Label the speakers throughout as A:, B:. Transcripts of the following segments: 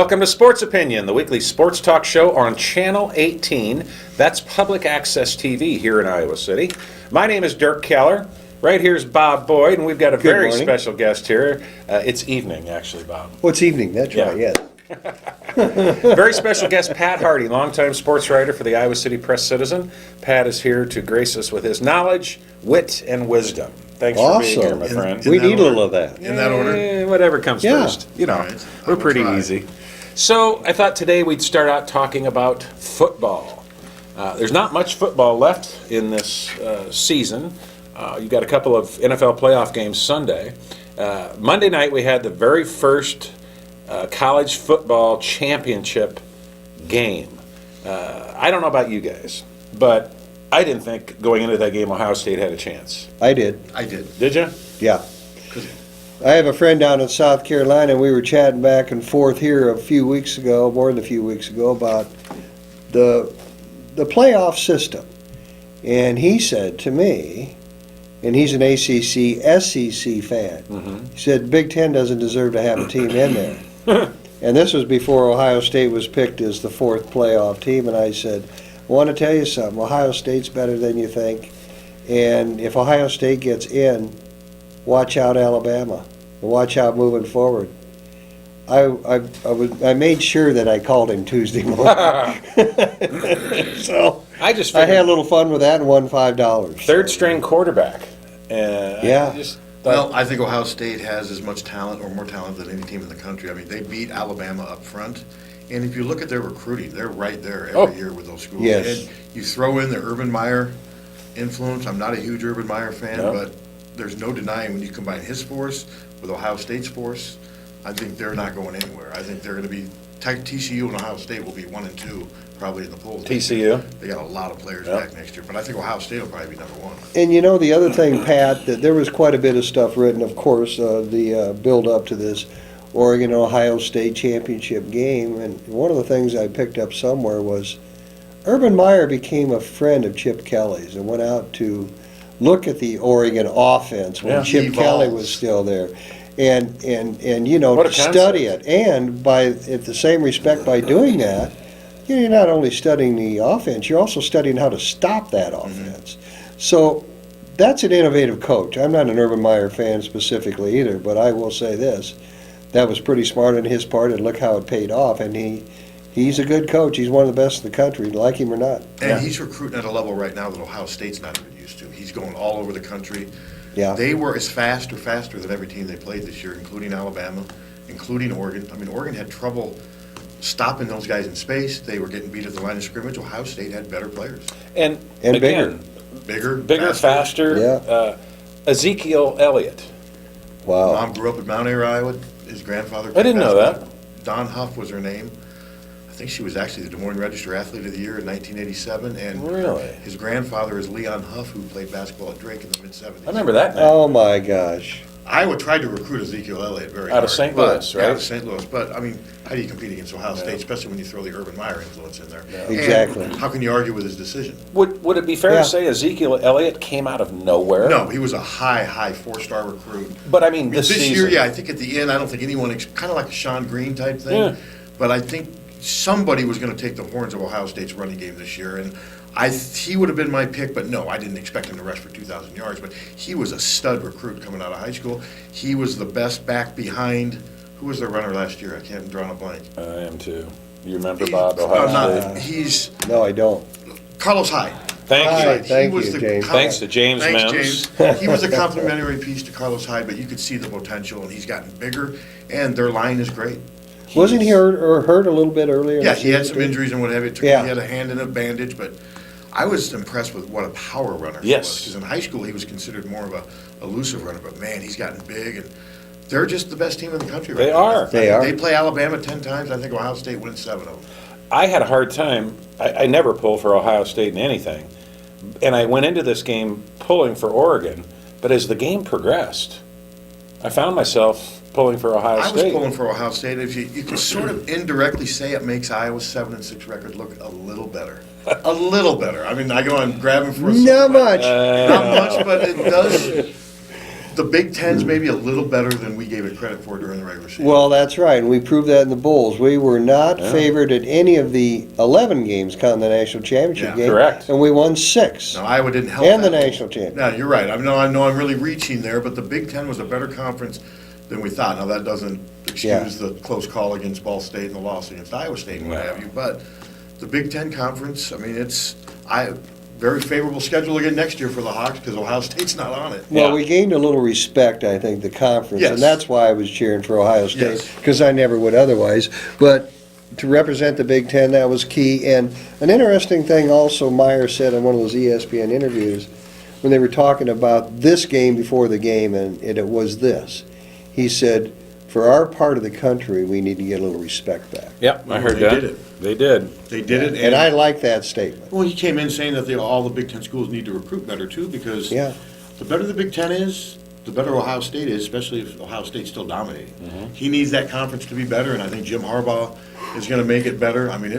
A: Welcome to Sports Opinion, the weekly sports talk show on Channel 18. That's public access TV here in Iowa City. My name is Dirk Keller. Right here's Bob Boyd, and we've got a very special guest here. It's evening, actually, Bob.
B: Well, it's evening, that's right, yes.
A: Very special guest, Pat Harty, longtime sports writer for the Iowa City Press-Citizen. Pat is here to grace us with his knowledge, wit, and wisdom. Thanks for being here, my friend.
B: We need a little of that.
C: In that order?
A: Whatever comes first. You know,
C: right.
A: we're pretty easy. So I thought today we'd start out talking about football. There's not much football left in this season. You got a couple of NFL playoff games Sunday. Monday night we had the very first college football championship game. I don't know about you guys, but I didn't think going into that game Ohio State had a chance.
B: I did.
C: I did.
A: Did you?
B: Yeah. I have a friend down in South Carolina, and we were chatting back and forth here a few weeks ago, more than a few weeks ago, about the playoff system. And he said to me, and he's an ACC, SEC fan, he said Big Ten doesn't deserve to have a team in there. And this was before Ohio State was picked as the fourth playoff team, and I said, I want to tell you something, Ohio State's better than you think, and if Ohio State gets in, watch out Alabama, and watch out moving forward. I made sure that I called him Tuesday morning. So I had a little fun with that and won $5.
A: Third string quarterback.
B: Yeah.
C: Well, I think Ohio State has as much talent or more talent than any team in the country. I mean, they beat Alabama up front. And if you look at their recruiting, they're right there every year with those schools.
B: Yes.
C: And you throw in the Urban Meyer influence. I'm not a huge Urban Meyer fan, but there's no denying when you combine his force with Ohio State's force, I think they're not going anywhere. I think they're going to be TCU and Ohio State will be 1 and 2 probably in the polls.
A: TCU?
C: They got a lot of players back next year, but I think Ohio State will probably be number 1.
B: And you know, the other thing, Pat, that there was quite a bit of stuff written, of course, the build up to this Oregon-Ohio State championship game. And one of the things I picked up somewhere was Urban Meyer became a friend of Chip Kelly's and went out to look at the Oregon offense when Chip Kelly was still there. And you know, to study it. And at the same respect, by doing that, you're not only studying the offense, you're also studying how to stop that offense. So that's an innovative coach. I'm not an Urban Meyer fan specifically either, but I will say this. That was pretty smart on his part, and look how it paid off. And he's a good coach. He's one of the best in the country, like him or not.
C: And he's recruiting at a level right now that Ohio State's not even used to. He's going all over the country.
B: Yeah.
C: They were as fast or faster than every team they played this year, including Alabama, including Oregon. I mean, Oregon had trouble stopping those guys in space. They were getting beat at the line of scrimmage. Ohio State had better players.
A: And
B: bigger.
C: Bigger,
A: faster.
B: Yeah.
A: Ezekiel Elliott.
B: Wow.
C: Mom grew up in Mount Airy, Iowa. His grandfather.
A: I didn't know that.
C: Don Huff was her name. I think she was actually the Des Moines Register Athlete of the Year in 1987. And
A: really?
C: His grandfather is Leon Huff, who played basketball at Drake in the mid-'70s.
A: I remember that name.
B: Oh, my gosh.
C: Iowa tried to recruit Ezekiel Elliott very hard.
A: Out of St. Louis, right?
C: Out of St. Louis. But, I mean, how do you compete against Ohio State, especially when you throw the Urban Meyer influence in there?
B: Yeah. Exactly.
C: And how can you argue with his decision?
A: Would it be fair to say Ezekiel Elliott came out of nowhere?
C: No, he was a high 4-star recruit.
A: But, I mean, this
C: year, I think at the end, I don't think anyone, kind of like a Sean Green type thing.
A: Yeah.
C: But I think somebody was going to take the horns of Ohio State's running game this year. And he would have been my pick, but no, I didn't expect him to rush for 2,000 yards. But he was a stud recruit coming out of high school. He was the best back behind. Who was their runner last year? I can't draw a blank.
A: I am too. You remember Bob, Ohio State?
B: No, I don't.
C: Carlos Hyde.
A: Thank
B: you, James.
A: Thanks to James
C: Thanks,
A: Mims.
C: James. He was a complimentary piece to Carlos Hyde, but you could see the potential, and he's gotten bigger, and their line is great.
B: Wasn't he hurt a little bit earlier?
C: Yeah, he had some injuries and what have you. He
B: Yeah.
C: had a hand in a bandage, but I was impressed with what a power runner he was. Because in high school, he was considered more of a elusive runner, but man, he's gotten big, and they're just the best team in the country right now.
A: They are.
C: They play Alabama 10 times. I think Ohio State wins 7 of them.
A: I had a hard time. I never pull for Ohio State in anything. And I went into this game pulling for Oregon. But as the game progressed, I found myself pulling for Ohio State.
C: I was pulling for Ohio State. If you can sort of indirectly say it makes Iowa's 7-6 record look a little better. A little better. I mean, I go on grabbing for a
B: Not much.
C: Not much, but it does. The Big Ten's maybe a little better than we gave it credit for during the regular season.
B: Well, that's right, and we proved that in the Bowls. We were not favored at any of the 11 games counting the national championship
C: Yeah.
B: game.
A: Correct.
B: And we won 6.
C: Now, Iowa didn't help
B: And the
C: that.
B: national championship.
C: No, you're right. I know I'm really reaching there, but the Big Ten was a better conference than we thought. Now, that doesn't excuse the close call against Ball State and the loss against Iowa State and what have you, but the Big Ten Conference, I mean, very favorable schedule again next year for the Hawks because Ohio State's not on it.
B: Well,
A: Yeah.
B: we gained a little respect, I think, the conference,
C: Yes.
B: and that's why I was cheering for Ohio State,
C: Yes.
B: because I never would otherwise. But to represent the Big Ten, that was key. And an interesting thing also Meyer said in one of those ESPN interviews, when they were talking about this game before the game, and it was this. He said, for our part of the country, we need to get a little respect back.
A: Yep, I heard
C: They
A: that.
C: did it.
A: They did.
C: They did it.
B: And I like that statement.
C: Well, he came in saying that all the Big Ten schools need to recruit better too, because
B: Yeah.
C: the better the Big Ten is, the better Ohio State is, especially if Ohio State's still dominating. He needs that conference to be better, and I think Jim Harbaugh is going to make it better. I mean,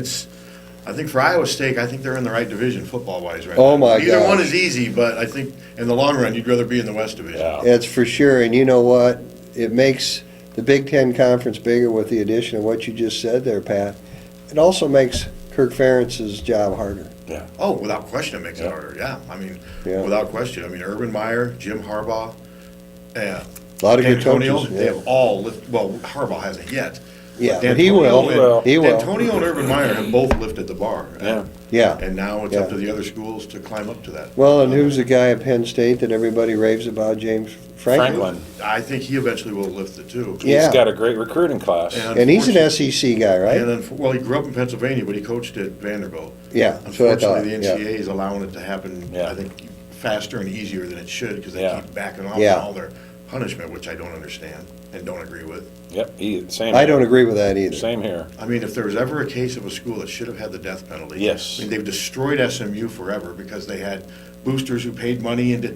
C: I think for Iowa State, I think they're in the right division football-wise right now.
B: Oh, my
C: Neither one
B: gosh.
C: is easy, but I think in the long run, you'd rather be in the West Division.
A: Yeah.
B: It's for sure, and you know what? It makes the Big Ten Conference bigger with the addition of what you just said there, Pat. It also makes Kirk Ferentz's job harder.
C: Oh, without question, it makes it harder, yeah. I mean,
B: Yeah.
C: without question. I mean, Urban Meyer, Jim Harbaugh,
B: A lot of good
C: D'Antonio,
B: coaches.
C: they
B: Yeah.
C: have all, well, Harbaugh hasn't yet.
B: Yeah,
C: But
B: but he will.
C: D'Antonio
B: He will.
C: D'Antonio and Urban Meyer have both lifted the bar.
A: Yeah.
B: Yeah.
C: And now it's up
B: Yeah.
C: to the other schools to climb up to that.
B: Well, and who's the guy at Penn State that everybody raves about, James Franklin?
A: Franklin.
C: I think he eventually will lift it too.
B: Yeah.
A: He's got a great recruiting class.
B: And he's an
C: unfortunately-
B: SEC guy, right?
C: And then, well, he grew up in Pennsylvania, but he coached at Vanderbilt.
B: Yeah, that's what I thought.
C: Unfortunately, the
B: Yeah.
C: NCAA is allowing it to happen,
A: Yeah.
C: I think, faster and easier than it should, because they
A: Yeah.
C: keep backing off
B: Yeah.
C: on all their punishment, which I don't understand and don't agree with.
A: Yep, same.
B: I
A: here.
B: don't agree with that either.
A: Same here.
C: I mean, if there was ever a case of a school that should have had the death penalty.
A: Yes.
C: I mean, they've destroyed SMU forever because they had boosters who paid money into,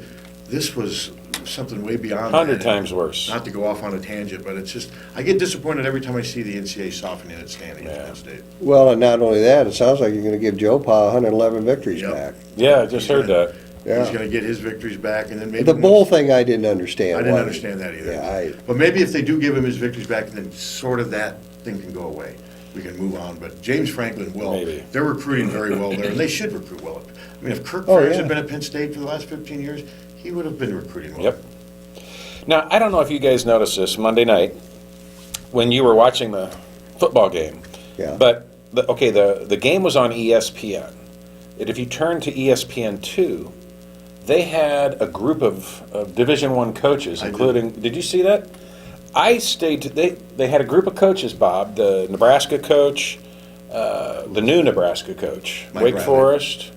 C: this was something way beyond that.
A: 100 times worse.
C: Not to go off on a tangent, but it's just, I get disappointed every time I see the NCAA softening its standing at
A: Yeah.
C: Penn State.
B: Well, and not only that, it sounds like you're going to give Joe Pa 111 victories
C: Yep.
B: back.
A: Yeah, I just heard that.
C: He's
B: Yeah.
C: gonna get his victories back, and then maybe.
B: The bowl thing I didn't understand.
C: I didn't
B: Why-
C: understand that either.
B: Yeah,
C: But maybe if they do give him his victories back, then sort of that thing can go away. We can move on, but James Franklin will.
A: Maybe.
C: They're recruiting very well there, and they should recruit well. I mean, if Kirk
B: Oh,
C: Ferentz
B: yeah.
C: had been at Penn State for the last 15 years, he would have been recruiting well.
A: Yep. Now, I don't know if you guys noticed this Monday night when you were watching the football game.
B: Yeah.
A: But, the game was on ESPN. And if you turn to ESPN2, they had a group of Division I coaches,
C: I did.
A: including, did you see that? I stayed, they had a group of coaches, Bob, the Nebraska coach, the new Nebraska coach,
C: Mike
A: Wake
C: Riley.
A: Forest.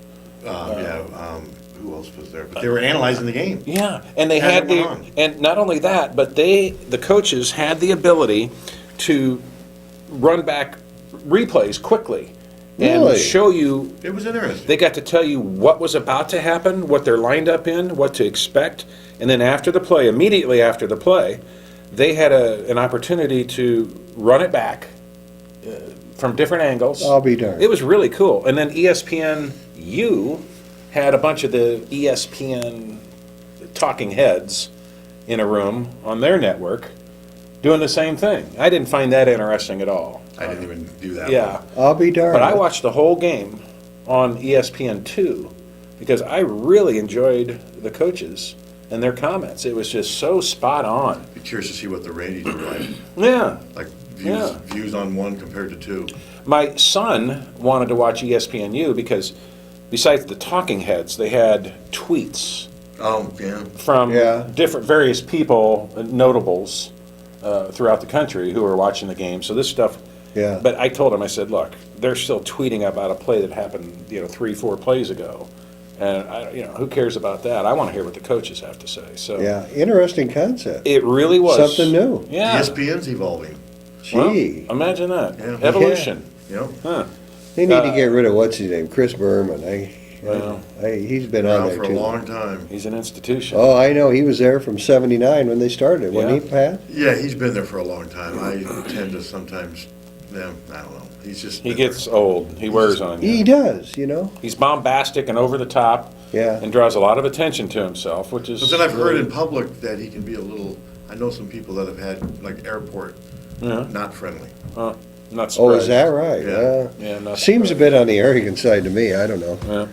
C: Who else was there? But they were analyzing the game.
A: Yeah, and they
C: As
A: had
C: it
A: the,
C: went on.
A: and not only that, but the coaches had the ability to run back replays quickly and
B: Really?
A: show you.
C: It was interesting.
A: They got to tell you what was about to happen, what they're lined up in, what to expect, and then after the play, immediately after the play, they had an opportunity to run it back from different angles.
B: I'll be darned.
A: It was really cool. And then ESPNU had a bunch of the ESPN talking heads in a room on their network doing the same thing. I didn't find that interesting at all.
C: I didn't even do that.
A: Yeah.
B: I'll be darned.
A: But I watched the whole game on ESPN2 because I really enjoyed the coaches and their comments. It was just so spot on.
C: Be curious to see what the ratings were like.
A: Yeah.
C: Like
A: Yeah.
C: views on one compared to two.
A: My son wanted to watch ESPNU because besides the talking heads, they had tweets
C: Oh, yeah.
A: from
B: Yeah.
A: different various people, notables throughout the country who were watching the game. So this stuff.
B: Yeah.
A: But I told him, I said, look, they're still tweeting about a play that happened, 3-4 plays ago, and who cares about that? I want to hear what the coaches have to say. So
B: Yeah, interesting concept.
A: it really was
B: Something new.
A: Yeah.
C: ESPN's evolving.
A: Well,
B: Gee.
A: imagine that
C: Yeah.
A: evolution.
C: Yep.
A: Huh.
B: They need to get rid of what's his name, Chris Berman.
A: Well.
B: He's been on
C: Around
B: there
C: for a
B: too.
C: long time.
A: He's an institution.
B: Oh, I know. He was there from '79 when they started, wasn't
A: Yeah.
B: he, Pat?
C: Yeah, he's been there for a long time. I tend to sometimes, I don't know. He's just.
A: He
C: been
A: gets
C: there.
A: old. He wears on
B: He
A: you.
B: does,
A: He's bombastic and over the top,
B: Yeah.
A: and draws a lot of attention to himself, which is.
C: But then I've heard
A: really-
C: in public that he can be a little, I know some people that have had, like, airport,
A: Yeah.
C: not friendly.
A: Not surprised.
B: Oh, is that right?
C: Yeah.
A: Yeah, not
B: Seems a
A: surprised.
B: bit on the arrogant side to me, I don't know.
A: Yeah.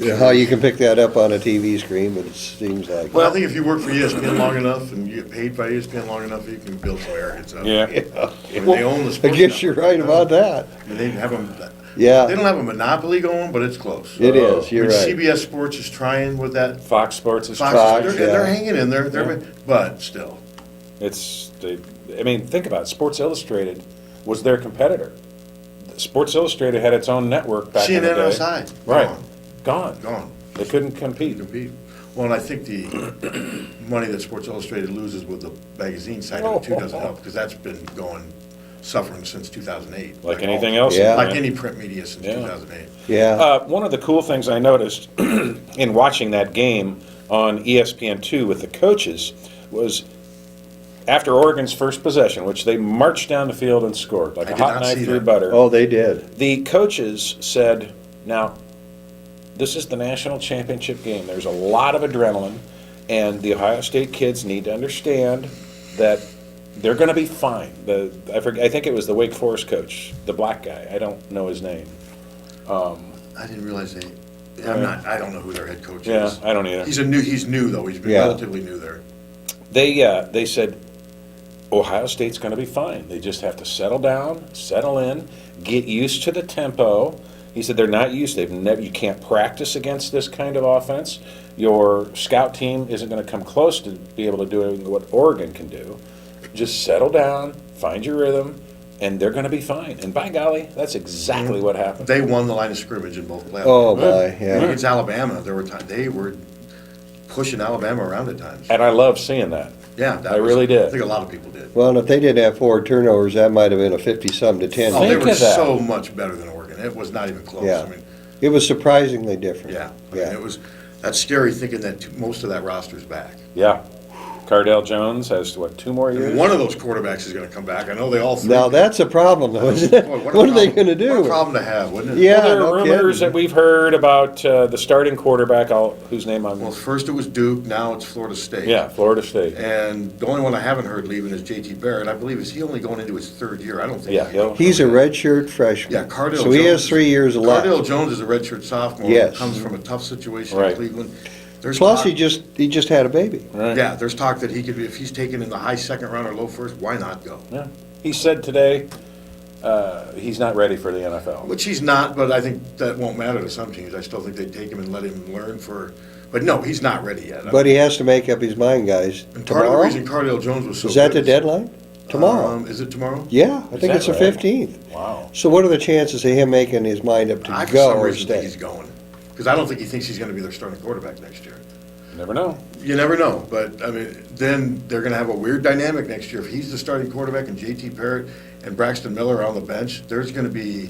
C: Well,
B: How you can pick that up on a TV screen, but it seems like.
C: Well, I think if you work for ESPN long enough and you get paid by ESPN long enough, you can build some arrogance up.
A: Yeah.
C: I mean, they own the
B: I
C: sports.
B: guess you're right about that.
C: I mean, they have them,
B: Yeah.
C: they don't have a monopoly going, but it's close.
B: It is, you're
C: I mean,
B: right.
C: CBS Sports is trying with that.
A: Fox Sports is
C: Fox,
B: Fox,
C: they're, they're
B: yeah.
C: hanging in there,
A: Yeah.
C: but still.
A: I mean, think about it. Sports Illustrated was their competitor. Sports Illustrated had its own network back in the
C: CNN
A: day.
C: outside,
A: Right.
C: gone,
A: Gone.
C: gone.
A: They couldn't compete.
C: Compete. Well, and I think the money that Sports Illustrated loses with the magazine side of it too doesn't help, because that's been suffering since 2008.
A: Like anything else.
B: Yeah.
C: Like any print media since
A: Yeah.
C: 2008.
B: Yeah.
A: One of the cool things I noticed in watching that game on ESPN2 with the coaches was after Oregon's first possession, which they marched down the field and scored like
C: I
A: a
C: did
A: hot
C: not
A: knife
C: see
A: through
C: that.
A: butter.
B: Oh, they did.
A: The coaches said, now, this is the national championship game. There's a lot of adrenaline, and the Ohio State kids need to understand that they're going to be fine. I think it was the Wake Forest coach, the black guy. I don't know his name.
C: I didn't realize they. I don't know who their head coach
A: Yeah,
C: is.
A: I don't either.
C: He's new though. He's been
B: Yeah.
C: relatively new there.
A: They said Ohio State's going to be fine. They just have to settle down, settle in, get used to the tempo. He said they're not used. You can't practice against this kind of offense. Your scout team isn't going to come close to be able to do what Oregon can do. Just settle down, find your rhythm, and they're going to be fine. And by golly, that's exactly what happened.
C: They won the line of scrimmage in both playoffs.
B: Oh, my, yeah.
C: Against Alabama, they were pushing Alabama around at times.
A: And I love seeing that.
C: Yeah,
A: I really did.
C: I think a lot of people did.
B: Well, and if they didn't have 4 turnovers, that might have been a 50-something to 10.
C: Oh, they
A: Think
C: were
A: of that.
C: so much better than Oregon. It was not even close.
B: Yeah.
C: I mean,
B: It was surprisingly different.
C: yeah. I mean, it was. That's scary thinking that most of that roster's back.
A: Yeah. Cardell Jones has, 2 more
C: I
A: years?
C: mean, one of those quarterbacks is going to come back. I know they all three.
B: Now, that's a problem, though, isn't it?
C: Boy,
B: What are they going to
C: What a
B: do?
C: problem to have, wouldn't it?
B: Yeah.
A: Well, there
B: no
A: are rumors
B: kidding.
A: that we've heard about the starting quarterback, whose name I'm.
C: Well, first it was Duke, now it's Florida State.
A: Yeah, Florida State.
C: And the only one I haven't heard leaving is J.T. Barrett. I believe is he only going into his 3rd year. I don't think.
A: Yeah, he'll-
B: He's a redshirt freshman.
C: Yeah, Cardale
B: So he has
C: Jones-
B: 3 years left.
C: Cardale Jones is a redshirt sophomore.
B: Yes.
C: Comes from a tough situation
A: Right.
C: in Cleveland. There's
B: Plus,
C: talk,
B: he just had a baby.
A: Right.
C: yeah, there's talk that he could be, if he's taken in the high 2nd round or low 1st, why not go?
A: Yeah. He said today he's not ready for the NFL.
C: Which he's not, but I think that won't matter to some teams. I still think they'd take him and let him learn for, but no, he's not ready yet.
B: But he has to make up his mind, guys.
C: And part of the
B: Tomorrow?
C: reason Cardale Jones was so
B: Is that
C: good
B: the deadline? Tomorrow.
C: Is it tomorrow?
B: Yeah, I think
A: that
B: it's the
A: right?
B: 15th.
A: Wow.
B: So what are the chances of him making his mind up to
C: I, for
B: go
C: some
B: or
C: reason, think
B: stay?
C: he's going. Because I don't think he thinks he's going to be their starting quarterback next year.
A: You never know.
C: You never know, but I mean, then they're going to have a weird dynamic next year. If he's the starting quarterback and J.T. Barrett and Braxton Miller are on the bench, there's going to be,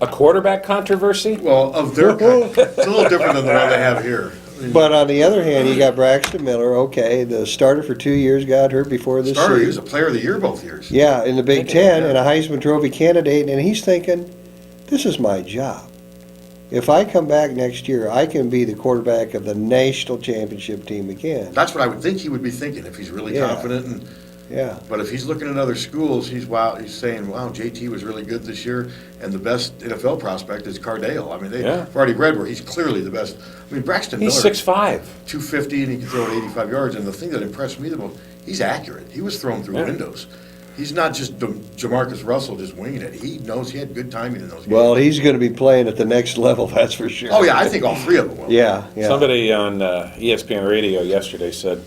A: A quarterback controversy?
C: well, of their kind. It's a little different than the one they have here. I mean,
B: But on the other hand, you got Braxton Miller, okay, the starter for 2 years, got hurt before this
C: starter, he was
B: season.
C: a player of the year both years.
B: Yeah, in the Big
A: Think about
B: Ten,
A: that.
B: and a Heisman Trophy candidate, and he's thinking, this is my job. If I come back next year, I can be the quarterback of the national championship team again.
C: That's what I would think he would be thinking if he's really
B: Yeah.
C: confident. And
B: Yeah.
C: but if he's looking at other schools, he's saying, wow, JT was really good this year, and the best NFL prospect is Cardale. I mean, they've
A: Yeah.
C: already read where he's clearly the best. I mean, Braxton
A: He's
C: Miller,
A: 6'5".
C: 250, and he can throw it 85 yards. And the thing that impressed me the most, he's accurate. He was thrown through
A: Yeah.
C: windows. He's not just Jamarcus Russell just winging it. He knows he had good timing in those games.
B: Well, he's going to be playing at the next level, that's for sure.
C: Oh, yeah, I think all 3 of them will.
B: Yeah, yeah.
A: Somebody on ESPN Radio yesterday said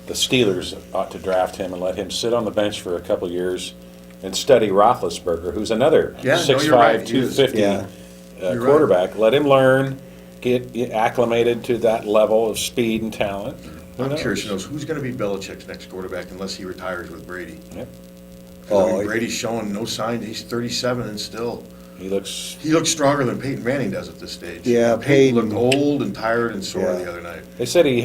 A: the Steelers ought to draft him and let him sit on the bench for a couple years and study Roethlisberger, who's another
C: Yeah, no,
A: 6'5",
C: you're right, he is.
A: 250
B: Yeah.
C: You're right.
A: quarterback. Let him learn, get acclimated to that level of speed and talent. Who
C: I'm
A: knows?
C: curious to know who's going to be Belichick's next quarterback unless he retires with Brady.
A: Yep.
C: 'Cause, I
B: Oh,
C: mean, Brady's showing no sign. He's 37 and still
A: He looks.
C: He looks stronger than Peyton Manning does at this stage.
B: Yeah,
C: Peyton
B: Peyton-
C: looked old and tired and sore
B: Yeah.
C: the other night.
A: They said he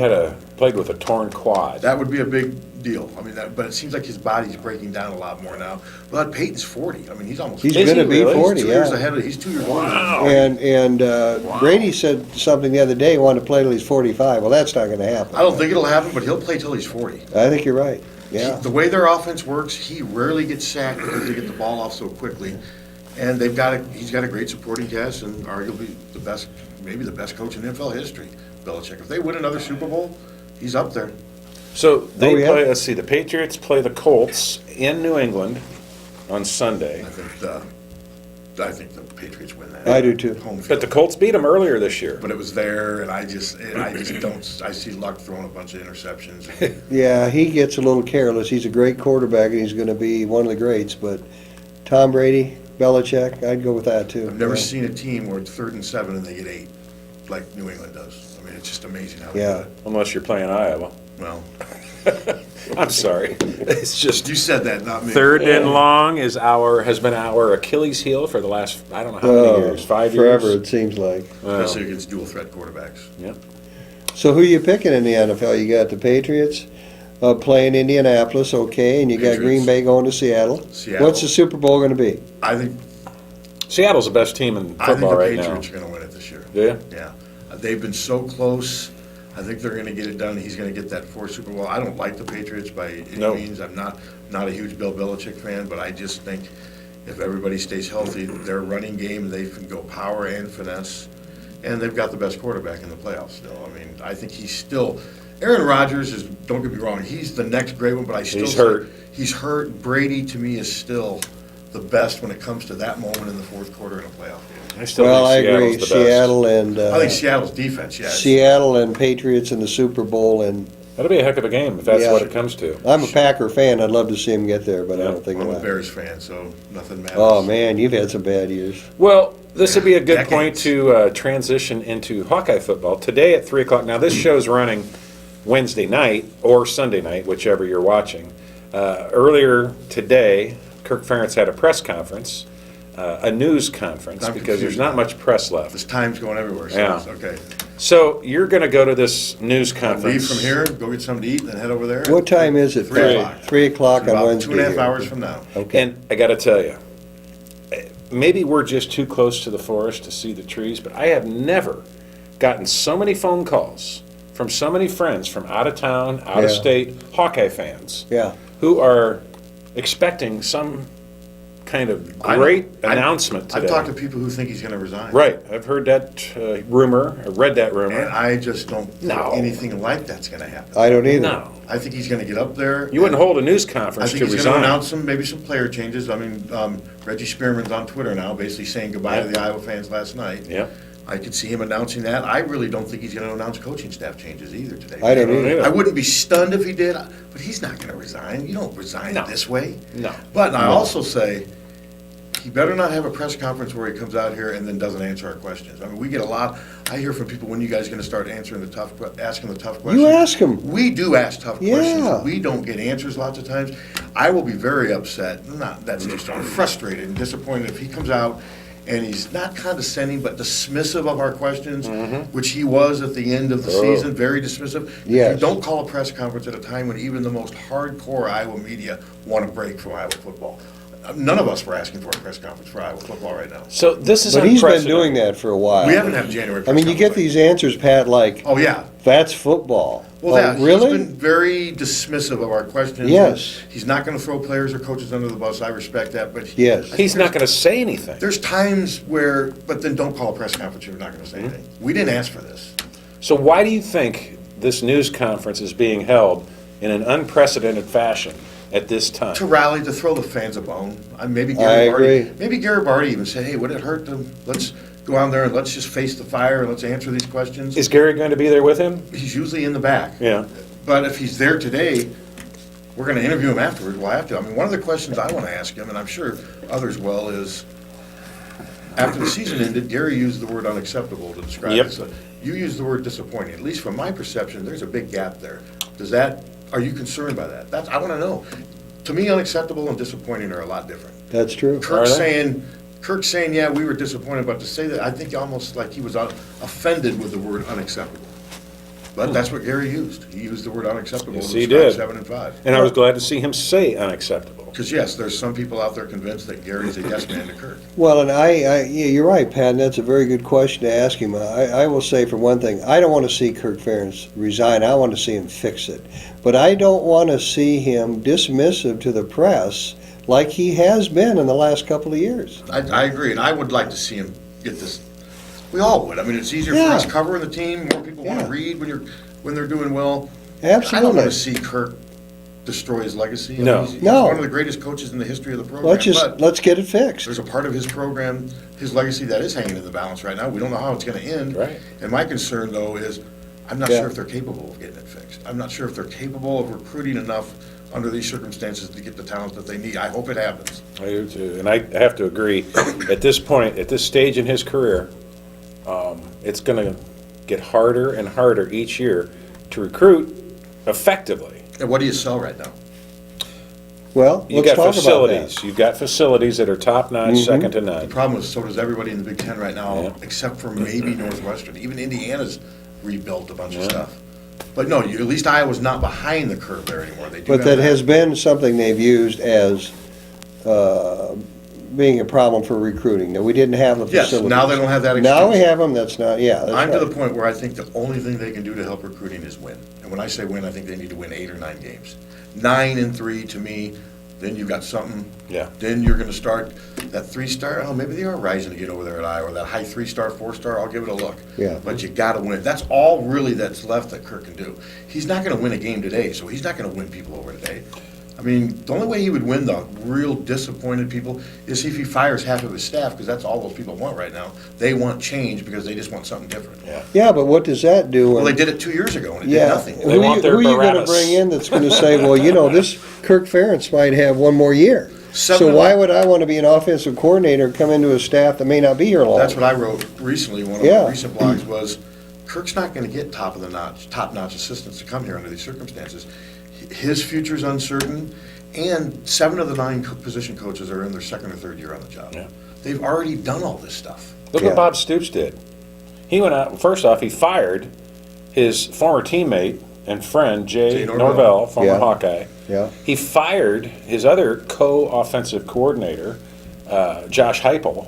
A: played with a torn quad.
C: That would be a big deal. I mean, but it seems like his body's breaking down a lot more now. But Peyton's 40. I mean, he's almost.
B: He's
A: Is
B: going to
A: he
B: be
A: really?
B: 40,
C: He's 2 years
B: yeah.
C: ahead of. He's 2 years older.
A: Wow.
B: And Brady said something the other day, he wanted to play till he's 45. Well, that's not going to happen.
C: I don't think it'll happen, but he'll play till he's 40.
B: I think you're right. Yeah.
C: The way their offense works, he rarely gets sacked because they get the ball off so quickly. And he's got a great supporting cast and arguably the best, maybe the best coach in NFL history, Belichick. If they win another Super Bowl, he's up there.
A: So they
B: yeah.
A: play. Let's see. The Patriots play the Colts in New England on Sunday.
C: I think the Patriots win that.
B: I do too.
C: Home field.
A: But the Colts beat them earlier this year.
C: But it was there, and I just don't. I see Luck throwing a bunch of interceptions.
B: Yeah, he gets a little careless. He's a great quarterback, and he's going to be one of the greats. But Tom Brady, Belichick, I'd go with that too.
C: I've never
B: Yeah.
C: seen a team where it's 3rd and 7 and they get 8, like New England does. I mean, it's just amazing how they
B: Yeah.
C: do it.
A: Unless you're playing Iowa.
C: Well,
A: I'm sorry. It's just
C: you said that, not me.
A: 3rd and long has been our Achilles heel for the last, I don't know how many years, 5
B: forever,
A: years.
B: it seems like.
C: Especially against dual threat quarterbacks.
A: Yep.
B: So who you picking in the NFL? You got the Patriots playing Indianapolis, okay, and you got
C: Patriots.
B: Green Bay going to Seattle.
C: Seattle.
B: What's the Super Bowl going to be?
C: I think
A: Seattle's the best team in
C: the
A: football right now.
C: Patriots are going to win it this year.
A: Do you?
C: Yeah, they've been so close. I think they're going to get it done. He's going to get that 4th Super Bowl. I don't like the Patriots by any
A: No.
C: means. I'm not a huge Bill Belichick fan, but I just think if everybody stays healthy, their running game, they can go power and finesse, and they've got the best quarterback in the playoffs still. I mean, I think he's still. Aaron Rodgers is. Don't get me wrong. He's the next great one, but I still.
A: He's
C: say
A: hurt.
C: He's hurt. Brady to me is still the best when it comes to that moment in the 4th quarter in a playoff game.
A: I still
B: Well, I
A: think
B: agree.
A: Seattle's the best.
B: Seattle and
C: I think Seattle's defense, yes.
B: Seattle and Patriots in the Super Bowl, and
A: That'll be a heck of a game if that's
B: Yeah.
A: what it comes to.
B: I'm a Packer fan. I'd love to see him get there, but I don't think
C: I'm
B: he'll
C: a
B: happen.
C: Bears fan, so nothing matters.
B: Oh man, you've had some bad years.
A: Well, this would be a good point
C: Decades.
A: to transition into Hawkeye football. Today at 3 o'clock. Now, this show's running Wednesday night or Sunday night, whichever you're watching. Earlier today, Kirk Ferentz had a press conference, a news conference,
C: I'm
A: because there's
C: confused
A: not
C: now.
A: much press left.
C: This time's going everywhere, so
A: Yeah.
C: it's okay.
A: So you're going to go to this news
C: Leave
A: conference.
C: from here, go get something to eat, and then head over there.
B: What time is it?
C: 3 o'clock.
B: 3 o'clock on
C: About
B: Wednesday.
C: 2.5
B: here.
C: hours from now.
B: Okay.
A: And I got to tell you, maybe we're just too close to the forest to see the trees, but I have never gotten so many phone calls from so many friends from out of town, out of
B: Yeah.
A: state, Hawkeye fans,
B: Yeah.
A: who are expecting some kind of great announcement today.
C: I've talked to people who think he's going to resign.
A: Right, I've heard that rumor, I read that
C: And
A: rumor.
C: I just don't think
A: No.
C: anything like that's going to happen.
B: I don't either.
A: No,
C: I think he's going to get up there.
A: you wouldn't hold a news
C: I
A: conference
C: think
A: to
C: he's going to
A: resign.
C: announce maybe some player changes. I mean, Reggie Spearman's on Twitter now, basically saying goodbye to
A: Yep.
C: the Iowa fans last night.
A: Yep.
C: I could see him announcing that. I really don't think he's going to announce coaching staff changes either today.
B: I don't
A: either.
B: either.
C: I wouldn't be stunned if he did, but he's not going to resign. You don't resign
A: No.
C: this way.
A: No.
C: But I
A: No.
C: also say, he better not have a press conference where he comes out here and then doesn't answer our questions. I mean, we get a lot. I hear from people, when you guys going to start asking the tough questions?
B: You ask him.
C: We do ask tough
B: Yeah.
C: questions. We don't get answers lots of times. I will be very upset. That's too strong. Frustrated and disappointed if he comes out and he's not condescending but dismissive of our questions, which he was at the end of the season, very dismissive.
B: Yes.
C: You don't call a press conference at a time when even the most hardcore Iowa media want to break from Iowa football. None of us were asking for a press conference for Iowa football right now.
A: So this is
B: But he's been
A: unprecedented.
B: doing that for a while.
C: We haven't had January.
B: I mean, you get these answers, Pat, like,
C: Oh yeah.
B: that's football.
C: Well,
B: oh,
C: yeah, he's
B: really?
C: been very dismissive of our questions.
B: Yes.
C: He's not going to throw players or coaches under the bus. I respect that, but
B: Yes.
A: He's not going to say anything.
C: There's times where, but then don't call a press conference if you're not going to say anything. We didn't ask for this.
A: So why do you think this news conference is being held in an unprecedented fashion at this time?
C: To rally, to throw the fans a bone. Maybe
B: I
C: Gary
B: agree.
C: Barty. Maybe Gary Barty even said, "Hey, would it hurt to let's go out there and let's just face the fire and let's answer these questions."
A: Is Gary going to be there with him?
C: He's usually in the back.
A: Yeah.
C: But if he's there today, we're going to interview him afterwards. We'll have to. I mean, one of the questions I want to ask him, and I'm sure others will, is after the season ended, Gary used the word unacceptable to describe
A: Yep.
C: it. So you used the word disappointing. At least from my perception, there's a big gap there. Are you concerned by that? I want to know. To me, unacceptable and disappointing are a lot different.
B: That's true.
A: Are
C: Kirk's
A: they?
C: saying Kirk saying, yeah, we were disappointed, but to say that, I think almost like he was offended with the word unacceptable. But that's what Gary used. He used the word unacceptable
A: Yes,
C: to
A: he
C: describe
A: did.
C: 7 and 5.
A: And I was glad to see him say unacceptable.
C: Because yes, there's some people out there convinced that Gary's a yes man to Kirk.
B: Well, and yeah, you're right, Pat, and that's a very good question to ask him. I will say, for one thing, I don't want to see Kirk Ferentz resign. I want to see him fix it. But I don't want to see him dismissive to the press like he has been in the last couple of years.
C: I agree, and I would like to see him get this. We all would. I mean, it's easier for
B: Yeah.
C: us covering the team. More people want
B: Yeah.
C: to read when they're doing well.
B: Absolutely.
C: I don't want to see Kirk destroy his legacy. I mean,
A: No.
C: he's
B: No.
C: one of the greatest coaches in the history of the program. But
B: Let's get it fixed.
C: there's a part of his program, his legacy, that is hanging in the balance right now. We don't know how it's going to end.
A: Right.
C: And my concern, though, is I'm not
B: Yeah.
C: sure if they're capable of getting it fixed. I'm not sure if they're capable of recruiting enough under these circumstances to get the talent that they need. I hope it happens.
A: I do too, and I have to agree. At this point, at this stage in his career, it's going to get harder and harder each year to recruit effectively.
C: And what do you sell right now?
B: Well,
A: You
B: let's
A: got
B: talk
A: facilities.
B: about
A: You've got facilities that are top notch, second to
C: The
A: none.
C: problem is, so does everybody in the Big Ten right now,
A: Yeah.
C: except for maybe Northwestern. Even Indiana's rebuilt a bunch of stuff. But no, at least Iowa's not behind the curve there anymore. They do
B: But
C: have
B: that has been something they've used as being a problem for recruiting. Now, we didn't have the
C: Yes,
B: facilities.
C: now they don't have that
B: Now we
C: excuse.
B: have them, that's not, yeah, that's
C: I'm to the
B: right.
C: point where I think the only thing they can do to help recruiting is win. And when I say win, I think they need to win 8 or 9 games. 9-3 to me, then you've got something.
A: Yeah.
C: Then you're gonna start that 3-star, oh, maybe they are rising to get over there at Iowa, that high 3-star, 4-star, I'll give it a look.
B: Yeah.
C: But you gotta win. That's all really that's left that Kirk can do. He's not gonna win a game today, so he's not gonna win people over today. I mean, the only way he would win the real disappointed people is if he fires half of his staff, because that's all those people want right now. They want change because they just want something different.
A: Yeah.
B: Yeah, but what does that do?
C: Well,
B: when-
C: they did it 2 years ago and it did
B: Yeah,
C: nothing.
A: They want their
B: who are you gonna
A: Barabbas.
B: bring in that's gonna say, well, this Kirk Ferentz might have one more year?
C: Seven
B: So
C: and
B: why
C: one.
B: would I wanna be an offensive coordinator, come into a staff that may not be here long?
C: That's what I wrote recently, one of
B: Yeah.
C: my recent blogs was, Kirk's not gonna get top-notch assistants to come here under these circumstances. His future's uncertain, and 7 of the 9 position coaches are in their second or third year on the job.
A: Yeah.
C: They've already done all this stuff.
A: Look
B: Yeah.
A: what Bob Stoops did. He went out, first off, he fired his former teammate and friend, Jay
C: Jay Norvell.
A: Norvell, former
B: Yeah.
A: Hawkeye.
B: Yeah,
A: He fired his other co-offensive coordinator, Josh Heupel,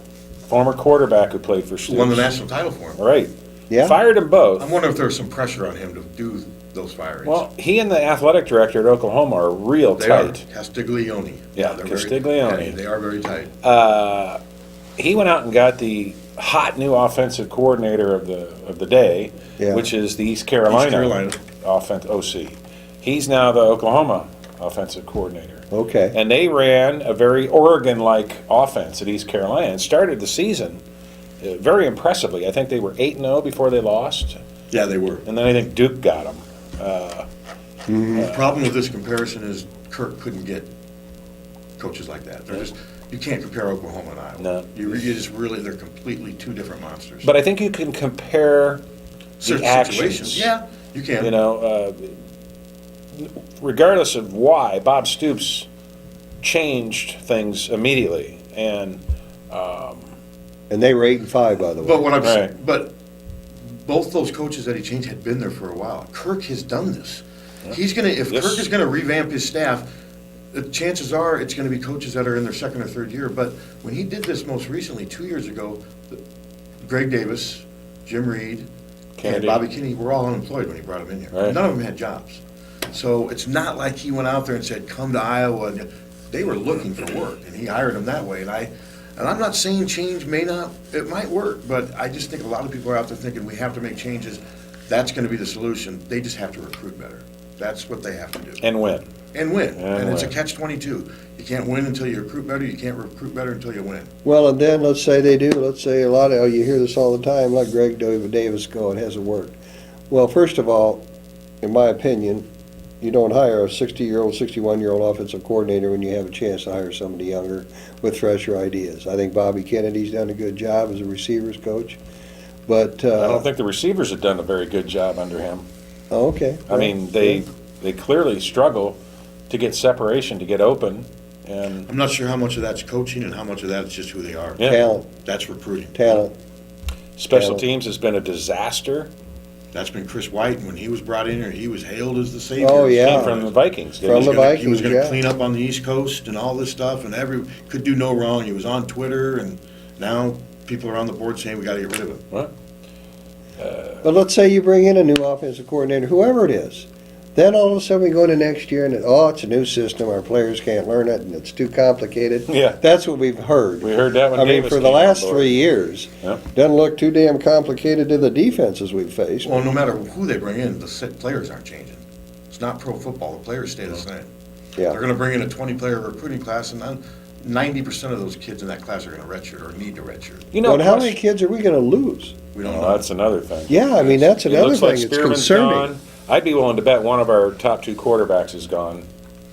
A: former quarterback who played for Stoops.
C: Won the national title for him.
A: Right.
B: Yeah.
A: Fired them both.
C: I wonder if there was some pressure on him to do those firings.
A: Well, he and the athletic director at Oklahoma are real
C: They
A: tight.
C: are Castiglione.
A: Yeah,
C: they're
A: Castiglione.
C: yeah, they are very tight.
A: He went out and got the hot new offensive coordinator of the day,
B: Yeah.
A: which is the East Carolina,
C: Carolina.
A: OC. He's now the Oklahoma offensive coordinator.
B: okay.
A: And they ran a very Oregon-like offense at East Carolina and started the season very impressively. I think they were 8-0 before they lost,
C: Yeah, they were.
A: and then I think Duke got them.
C: The problem with this comparison is Kirk couldn't get coaches like that. They're just, you can't compare Oklahoma and Iowa.
A: No.
C: You just really, they're completely two different monsters.
A: But I think you can compare
C: Certain
A: the actions.
C: situations, yeah, you can.
A: You know, regardless of why, Bob Stoops changed things immediately, and
B: And they were 8-5, by the way.
C: But what I'm,
A: Right.
C: but both those coaches that he changed had been there for a while. Kirk has done this. He's gonna, if
A: Yes.
C: Kirk is gonna revamp his staff, the chances are it's gonna be coaches that are in their second or third year. But when he did this most recently, 2 years ago, Greg Davis, Jim Reed,
A: Kennedy.
C: and Bobby Kinney were all unemployed when he brought them in here.
A: Right.
C: None of them had jobs. So it's not like he went out there and said, come to Iowa. They were looking for work, and he hired them that way. And I'm not saying change may not, it might work, but I just think a lot of people are out there thinking we have to make changes. That's gonna be the solution. They just have to recruit better. That's what they have to do.
A: and win.
C: And win.
A: And
C: And it's a
A: win.
C: catch-22. You can't win until you recruit better. You can't recruit better until you win.
B: Well, and then let's say they do. Let's say a lot of, you hear this all the time, let Greg Davis go, it hasn't worked. Well, first of all, in my opinion, you don't hire a 60-year-old, 61-year-old offensive coordinator when you have a chance to hire somebody younger with fresher ideas. I think Bobby Kennedy's done a good job as a receivers coach, but,
A: I don't think the receivers have done a very good job under him.
B: oh, okay.
A: I mean, they clearly struggle to get separation, to get open, And
C: I'm not sure how much of that's coaching and how much of that is just who they are.
A: Yeah.
B: Talent,
C: That's recruiting.
B: talent.
A: special
B: Yeah.
A: teams has been a disaster.
C: That's been Chris White. When he was brought in here, he was hailed as the savior.
B: Oh, yeah.
A: Came from the Vikings. didn't
B: From
A: he?
B: the
C: He was
B: Vikings,
C: going to
B: yeah.
C: clean up on the East Coast and all this stuff, and could do no wrong. He was on Twitter, and now people are on the board saying we got to get rid of him.
A: What?
B: But let's say you bring in a new offensive coordinator, whoever it is. Then all of a sudden we go into next year and, it's a new system, our players can't learn it, and it's too complicated.
A: Yeah.
B: That's what we've heard.
A: We heard that when
B: I mean,
A: Davis
B: for the
A: came on
B: last
A: board.
B: 3 years,
A: Yep.
B: doesn't look too damn complicated to the defenses we've faced.
C: Well, no matter who they bring in, the players aren't changing. It's not pro football. The players stay the same. They're
B: Yeah,
C: going to bring in a 20-player recruiting class, and 90% of those kids in that class are going to redshirt or need to redshirt.
A: You know,
B: but how
A: plus-
B: many kids are we gonna lose?
C: We don't
A: Oh,
C: know.
A: that's another thing.
B: Yeah, I mean, that's
A: It
B: another
A: looks
B: thing
A: like
B: that's
A: Spearman's
B: concerning.
A: gone. I'd be willing to bet one of our top 2 quarterbacks is gone.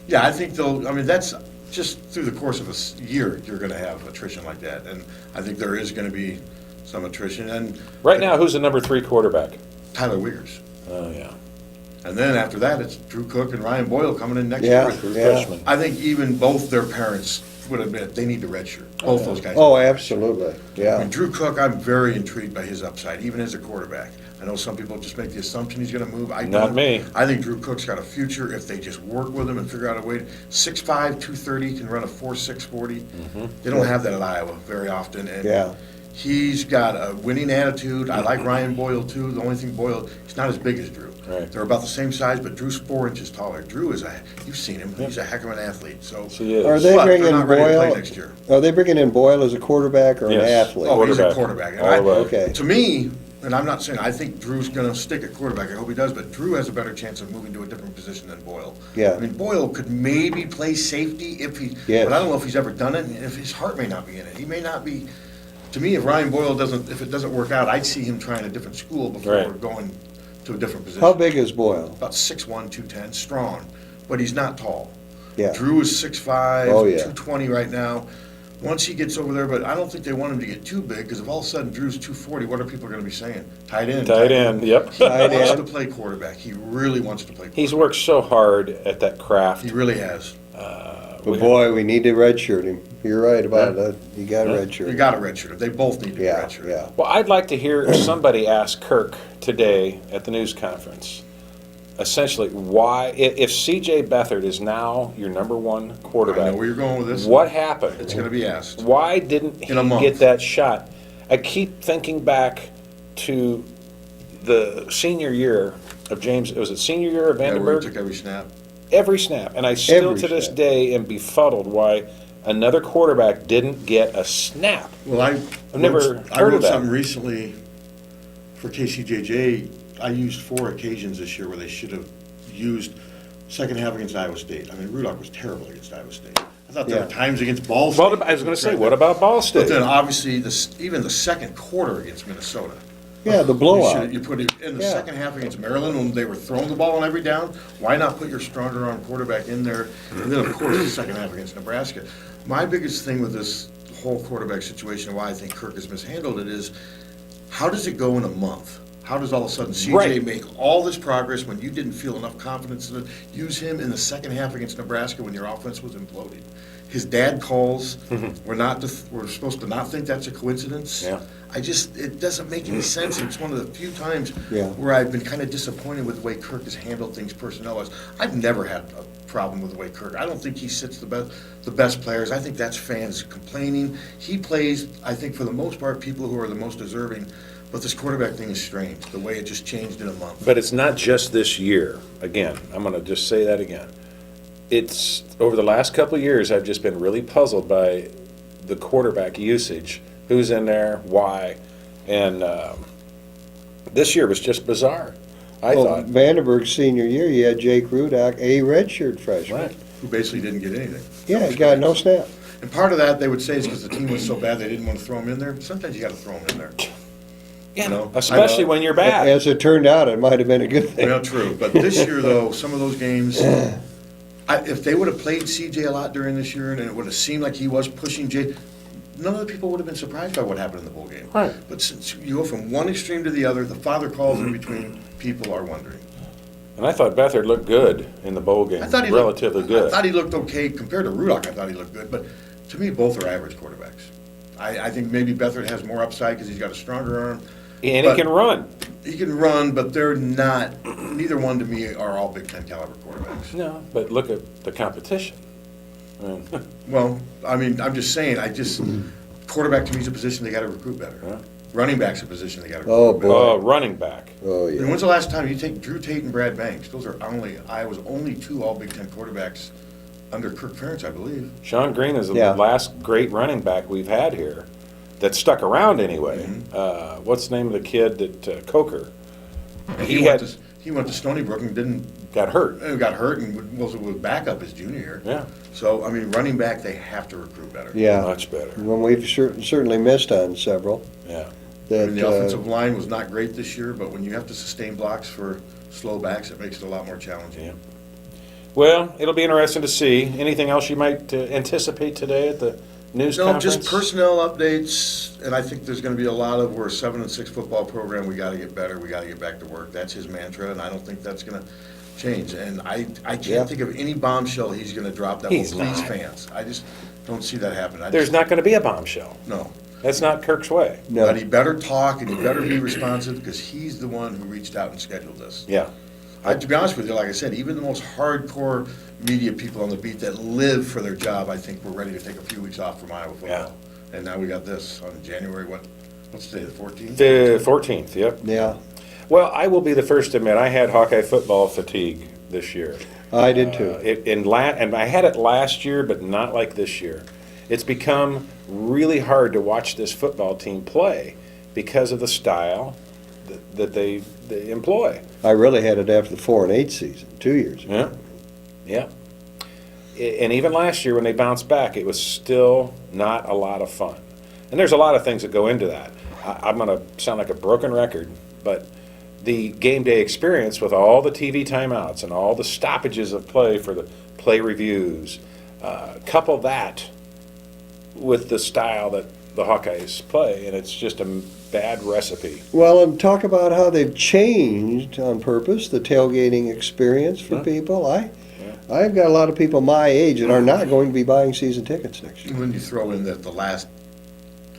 C: Yeah, I think that's just through the course of a year, you're going to have attrition like that. And I think there is going to be some attrition. And
A: Right now, who's the number 3 quarterback?
C: Tyler Wiggers.
A: Oh, yeah.
C: And then after that, it's Drew Cook and Ryan Boyle coming in next
B: Yeah,
C: year.
B: yeah.
A: Freshman.
C: I think even both their parents would admit they need to redshirt. Both those guys.
B: Oh, absolutely,
C: I
B: yeah.
C: mean, Drew Cook, I'm very intrigued by his upside, even as a quarterback. I know some people just make the assumption he's going to move. I
A: Not
C: don't.
A: me.
C: I think Drew Cook's got a future if they just work with him and figure out a way. 6'5", 230, can run a 4.6 40. They don't have that at Iowa very often. And
B: Yeah.
C: he's got a winning attitude. I like Ryan Boyle, too. The only thing Boyle, he's not as big as Drew.
A: Right.
C: They're about the same size, but Drew's 4 inches taller. Drew is you've seen him. He's a heck of an athlete. So,
A: She is.
B: Are they
C: but they're
B: bringing
C: not ready to play
B: Boyle?
C: next year.
B: Are they bringing in Boyle as a quarterback or an
A: Yes.
B: athlete?
C: Oh, he's a
A: Quarterback.
C: quarterback. And
A: All the way.
B: Okay.
C: To me, and I'm not saying, I think Drew's gonna stick at quarterback, I hope he does, but Drew has a better chance of moving to a different position than Boyle.
B: Yeah.
C: I mean, Boyle could maybe play safety if he,
B: Yes.
C: but I don't know if he's ever done it, and if his heart may not be in it. He may not be, to me, if Ryan Boyle if it doesn't work out, I'd see him trying a different school before
A: Right.
C: going to a different position.
B: How big is Boyle?
C: About 6'1", 210, strong, but he's not tall.
B: Yeah.
C: Drew is 6'5",
B: Oh, yeah.
C: 220 right now. Once he gets over there, but I don't think they want him to get too big, because if all of a sudden Drew's 240, what are people going to be saying? Tight end.
A: Tight end, yep.
C: He
B: Tight
C: wants
B: end.
C: to play quarterback. He really wants to play quarterback.
A: He's worked so hard at that craft.
C: He really has.
B: But boy, we need to redshirt him. You're right about that. You got to
C: You
B: redshirt.
C: got to redshirt him. They both need to be
B: Yeah,
C: redshirted.
B: yeah.
A: Well, I'd like to hear somebody ask Kirk today at the news conference, essentially, why, if C.J. Beathard is now your number 1
C: I know
A: quarterback,
C: where you're going with this.
A: what happened?
C: It's going to be asked.
A: Why didn't he
C: In a month.
A: get that shot? I keep thinking back to the senior year of James, was it senior year of
C: Yeah, where he
A: Vandenberg?
C: took every snap.
A: Every snap. And I still
B: Every
A: to this
B: snap.
A: day am befuddled why another quarterback didn't get a snap.
C: Well,
A: I've never
C: I
A: heard
C: wrote
A: of that.
C: something recently for KCJJ. I used 4 occasions this year where they should have used second half against Iowa State. I mean, Rudock was terrible against Iowa State. I thought there
B: Yeah.
C: were times against Ball State.
A: Well, I was going to say, what about Ball
C: But
A: State?
C: then obviously, even the second quarter against Minnesota.
B: Yeah, the blowout.
C: You put it in the
B: Yeah.
C: second half against Maryland when they were throwing the ball on every down. Why not put your stronger arm quarterback in there? And then, of course, the second half against Nebraska. My biggest thing with this whole quarterback situation, and why I think Kirk has mishandled it, is how does it go in a month? How does all of a sudden CJ
A: Right.
C: make all this progress when you didn't feel enough confidence in it? Use him in the second half against Nebraska when your offense was imploding. His dad calls. We're supposed to not think that's a coincidence.
A: Yeah.
C: It doesn't make any sense. It's one of the few times
B: Yeah.
C: where I've been kind of disappointed with the way Kirk has handled things personnel-wise. I've never had a problem with the way Kirk. I don't think he sits the best players. I think that's fans complaining. He plays, I think, for the most part, people who are the most deserving. But this quarterback thing is strange, the way it just changed in a month.
A: But it's not just this year. Again, I'm going to just say that again. It's over the last couple of years, I've just been really puzzled by the quarterback usage. Who's in there? Why? And this year was just bizarre. I
B: Well,
A: thought.
B: Vandenberg's senior year, you had Jake Rudock, a redshirt freshman.
A: Right.
C: Who basically didn't get anything.
B: Yeah, he got no snap.
C: And part of that, they would say, is because the team was so bad they didn't want to throw him in there. Sometimes you got to throw him in there.
A: Yeah,
C: know,
A: especially when you're bad.
B: As it turned out, it might have been a good thing.
C: Well, true. But this year, though, some of those games, if they would have played CJ a lot during this year and it would have seemed like he was pushing Jay, none of the people would have been surprised by what happened in the bowl game.
A: Right.
C: But since you go from one extreme to the other, the father calls in between, people are wondering.
A: And I thought Beathard looked good in the bowl game, relatively good.
C: I thought he looked okay compared to Rudock. I thought he looked good, but to me, both are average quarterbacks. I think maybe Beathard has more upside because he's got a stronger arm.
A: And he can run.
C: He can run, but they're not. Neither one to me are all Big Ten caliber quarterbacks.
A: No, but look at the competition.
C: Well, I mean, I'm just saying. Quarterback to me is a position they got to recruit better.
A: Yeah.
C: Running back's a position they got to
B: Oh,
C: recruit
B: boy.
C: better.
A: Oh, running back.
B: Oh,
C: I mean,
B: yeah.
C: when's the last time you take Drew Tate and Brad Banks? Those are Iowa's only two all Big Ten quarterbacks under Kirk Ferentz, I believe.
A: Sean Green is the
B: Yeah.
A: last great running back we've had here that stuck around anyway. What's the name of the kid that Coker? He
C: went to Stony Brook and
A: got hurt.
C: got hurt and was backup his junior year.
A: Yeah,
C: So I mean, running back they have to recruit better.
B: Yeah.
A: much better.
B: When we've certainly missed on several.
A: Yeah.
C: I
B: That,
C: mean, the offensive line was not great this year, but when you have to sustain blocks for slow backs, it makes it a lot more challenging.
A: Yeah. Well, it'll be interesting to see. Anything else you might anticipate today at the news
C: No,
A: conference?
C: just personnel updates, and I think there's going to be a lot of we're a 7-6 football program. We got to get better. We got to get back to work. That's his mantra, and I don't think that's going to change. And I can't
B: Yeah.
C: think of any bombshell he's going to drop that will
A: He's
C: please
A: not.
C: fans. I just don't see that happening.
A: There's not going to be a bombshell.
C: No.
A: That's not Kirk's way.
B: No.
C: But he better talk and he better be responsive because he's the one who reached out and scheduled this.
A: Yeah.
C: To be honest with you, like I said, even the most hardcore media people on the beat that live for their job, I think we're ready to take a few weeks off from Iowa football. And now we got this on January, what's today, the 14th?
A: The 14th, yep.
B: Yeah,
A: Well, I will be the first to admit I had Hawkeye football fatigue this year.
B: I did too.
A: And I had it last year, but not like this year. It's become really hard to watch this football team play because of the style that they employ.
B: I really had it after the 4-8 season, 2 years ago.
A: Yeah. And even last year when they bounced back, it was still not a lot of fun. And there's a lot of things that go into that. I'm going to sound like a broken record, but the game day experience with all the TV timeouts and all the stoppages of play for the play reviews, couple that with the style that the Hawkeyes play, and it's just a bad recipe.
B: Well, and talk about how they've changed on purpose, the tailgating experience for people. I've got a lot of people my age that are not going to be buying season tickets next year.
C: And then you throw in that the last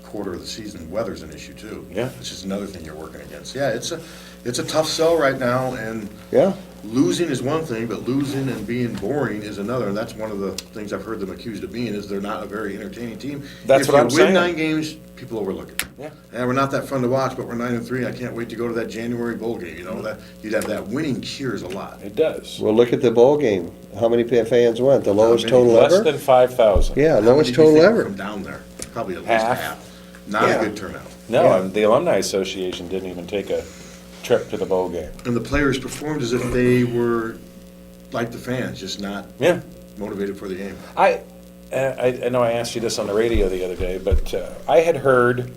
C: quarter of the season, weather's an issue too.
A: Yeah.
C: Which is another thing you're working against. Yeah, it's a tough sell right now, and
B: Yeah,
C: losing is one thing, but losing and being boring is another. And that's one of the things I've heard them accused of being is they're not a very entertaining team.
A: That's
C: if
A: what I'm
C: you
A: saying.
C: win 9 games, people overlook it.
A: Yeah.
C: And we're not that fun to watch, but we're 9-3. I can't wait to go to that January bowl game. You know that you'd have that winning cures a lot.
A: It does.
B: well, look at the bowl game. How many fans went? The lowest
C: many?
B: total
A: Less
B: ever?
A: than 5,000.
B: Yeah,
C: How
B: lowest
C: many do you
B: total
C: think
B: ever.
C: from down there? Probably at least
A: Half.
C: half. Not
B: Yeah.
C: a good turnout.
A: No,
B: Yeah.
A: and the Alumni Association didn't even take a trip to the bowl game.
C: And the players performed as if they were like the fans, just not
A: Yeah.
C: motivated for the game.
A: I know I asked you this on the radio the other day, but I had heard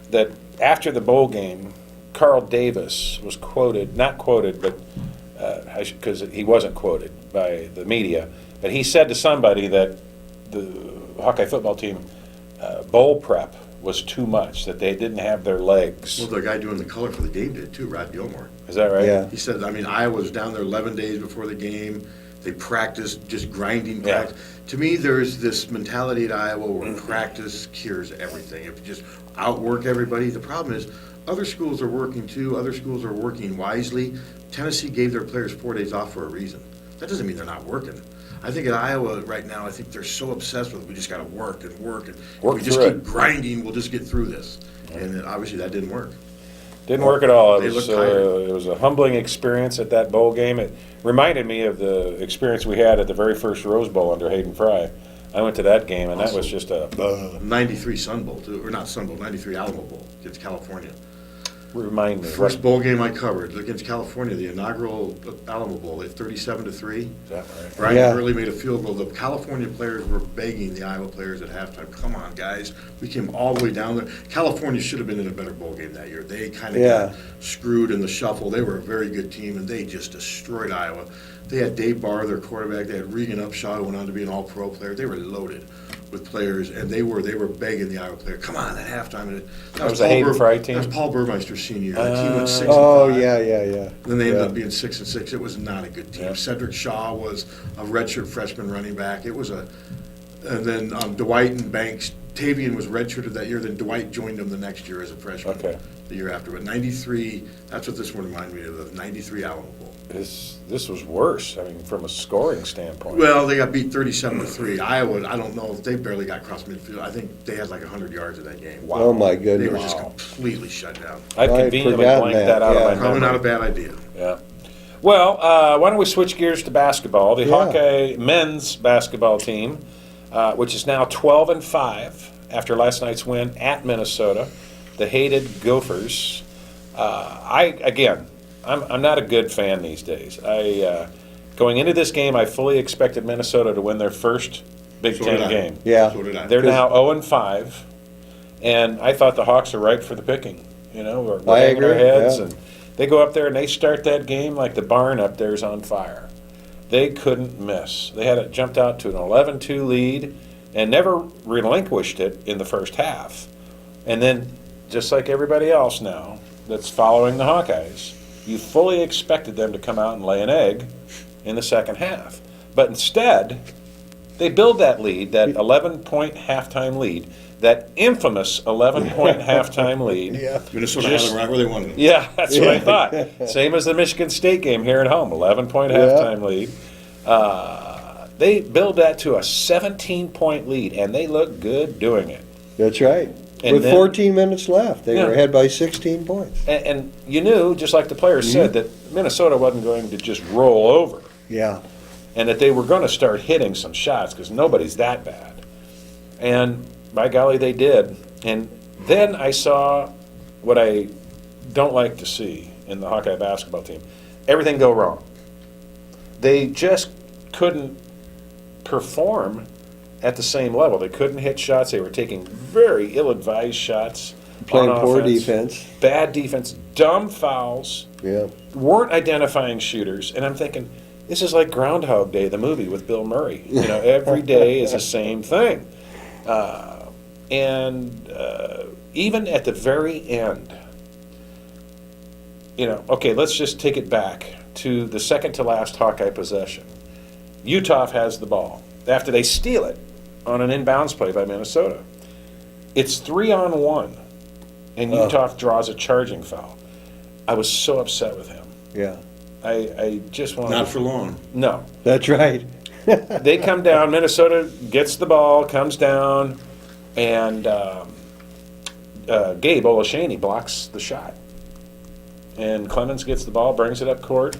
A: that after the bowl game, Carl Davis was quoted, not quoted, but because he wasn't quoted by the media, but he said to somebody that the Hawkeye football team bowl prep was too much, that they didn't have their legs.
C: Well, the guy doing the color for the game did too, Rod Gilmore.
A: Is that right?
B: Yeah.
C: He said, I mean, Iowa was down there 11 days before the game. They practiced, just grinding
A: Yeah.
C: practice. To me, there's this mentality at Iowa where practice cures everything. If you just outwork everybody, the problem is other schools are working too. Other schools are working wisely. Tennessee gave their players 4 days off for a reason. That doesn't mean they're not working. I think at Iowa right now, I think they're so obsessed with we just got to work and work. And if
A: Work
C: we just
A: through
C: keep
A: it.
C: grinding, we'll just get through this. And obviously that didn't work.
A: Didn't work at all.
C: They
A: It was,
C: looked tired.
A: it was a humbling experience at that bowl game. It reminded me of the experience we had at the very first Rose Bowl under Hayden Fry. I went to that game, and that was just a
C: 93 Sun Bowl, too, or not Sun Bowl, 93 Alamo Bowl against California.
A: remind me.
C: First bowl game I covered against California, the inaugural Alamo Bowl, at 37-3.
A: Is that right?
C: Brian
B: Yeah.
C: Hurley made a field goal. The California players were begging the Iowa players at halftime, come on, guys. We came all the way down there. California should have been in a better bowl game that year. They kind of
B: Yeah.
C: got screwed in the shuffle. They were a very good team, and they just destroyed Iowa. They had Dave Barr, their quarterback. They had Regan Upshaw, who went on to be an all-pro player. They were loaded. with players, and they were begging the Iowa player, come on, at halftime. And
A: That was a Hayden Fry team?
C: That was Paul Burmeister's senior year. The team went 6-5.
B: Oh, yeah.
C: Then they ended up being 6-6. It was not a good team. Cedric Shaw was a redshirt freshman running back. It was and then Dwight and Banks. Tavian was redshirted that year. Then Dwight joined them the next year as a freshman.
A: Okay.
C: The year after, but '93. That's what this one reminded me of. The '93 Alamo Bowl.
A: This was worse. I mean, from a scoring standpoint.
C: Well, they got beat 37-3. Iowa, I don't know if they barely got across midfield. I think they had like 100 yards in that game.
A: Wow.
B: Oh, my
C: They
B: goodness.
C: were just completely shut down.
A: I've
B: I'd
A: conveniently
B: forgotten
A: blanked
B: that,
A: that out of
B: yeah.
A: my
C: Probably
A: memory.
C: not a bad idea.
A: Yeah. Well, why don't we switch gears to basketball? The
B: Yeah.
A: Hawkeye men's basketball team, which is now 12-5 after last night's win at Minnesota, the hated Gophers. I'm not a good fan these days. Going into this game, I fully expected Minnesota to win their first Big
C: So
A: Ten
C: did I.
A: game.
B: Yeah.
C: So did I.
A: They're now 0-5, and I thought the Hawks are ripe for the picking. You know, we're
B: I
A: hanging our
B: agree,
A: heads,
B: yeah.
A: and they go up there and they start that game like the barn up there is on fire. They couldn't miss. They had it jumped out to an 11-2 lead and never relinquished it in the first half. And then, just like everybody else now that's following the Hawkeyes, you fully expected them to come out and lay an egg in the second half. But instead, they build that lead, that 11-point halftime lead, that infamous 11-point halftime lead.
B: Yeah.
C: Minnesota
A: Just-
C: had them right where they wanted them.
A: Yeah, that's what I thought. Same as the Michigan State game here at home, 11-point
B: Yeah.
A: halftime lead. They build that to a 17-point lead, and they look good doing it.
B: That's right.
A: And
B: With
A: then-
B: 14 minutes left, they
A: Yeah.
B: were ahead by 16 points.
A: And you knew, just like the players said, that Minnesota wasn't going to just roll over,
B: Yeah.
A: and that they were going to start hitting some shots because nobody's that bad. And by golly, they did. And then I saw what I don't like to see in the Hawkeye basketball team: everything go wrong. They just couldn't perform at the same level. They couldn't hit shots. They were taking very ill-advised shots.
B: Playing
A: on
B: poor
A: offense.
B: defense.
A: Bad defense, dumb fouls,
B: Yeah.
A: weren't identifying shooters. And I'm thinking, this is like Groundhog Day, the movie with Bill Murray. You know, every day is the same thing. Even at the very end, you know, okay, let's just take it back to the second to last Hawkeye possession. Utah has the ball after they steal it on an inbounds play by Minnesota. It's 3-on-1, and Utah draws a charging foul. I was so upset with him.
B: Yeah.
A: I just wanted
C: Not for long.
A: No.
B: That's right.
A: They come down, Minnesota gets the ball, comes down, and Gabe Olashaney blocks the shot. And Clemens gets the ball, brings it up court,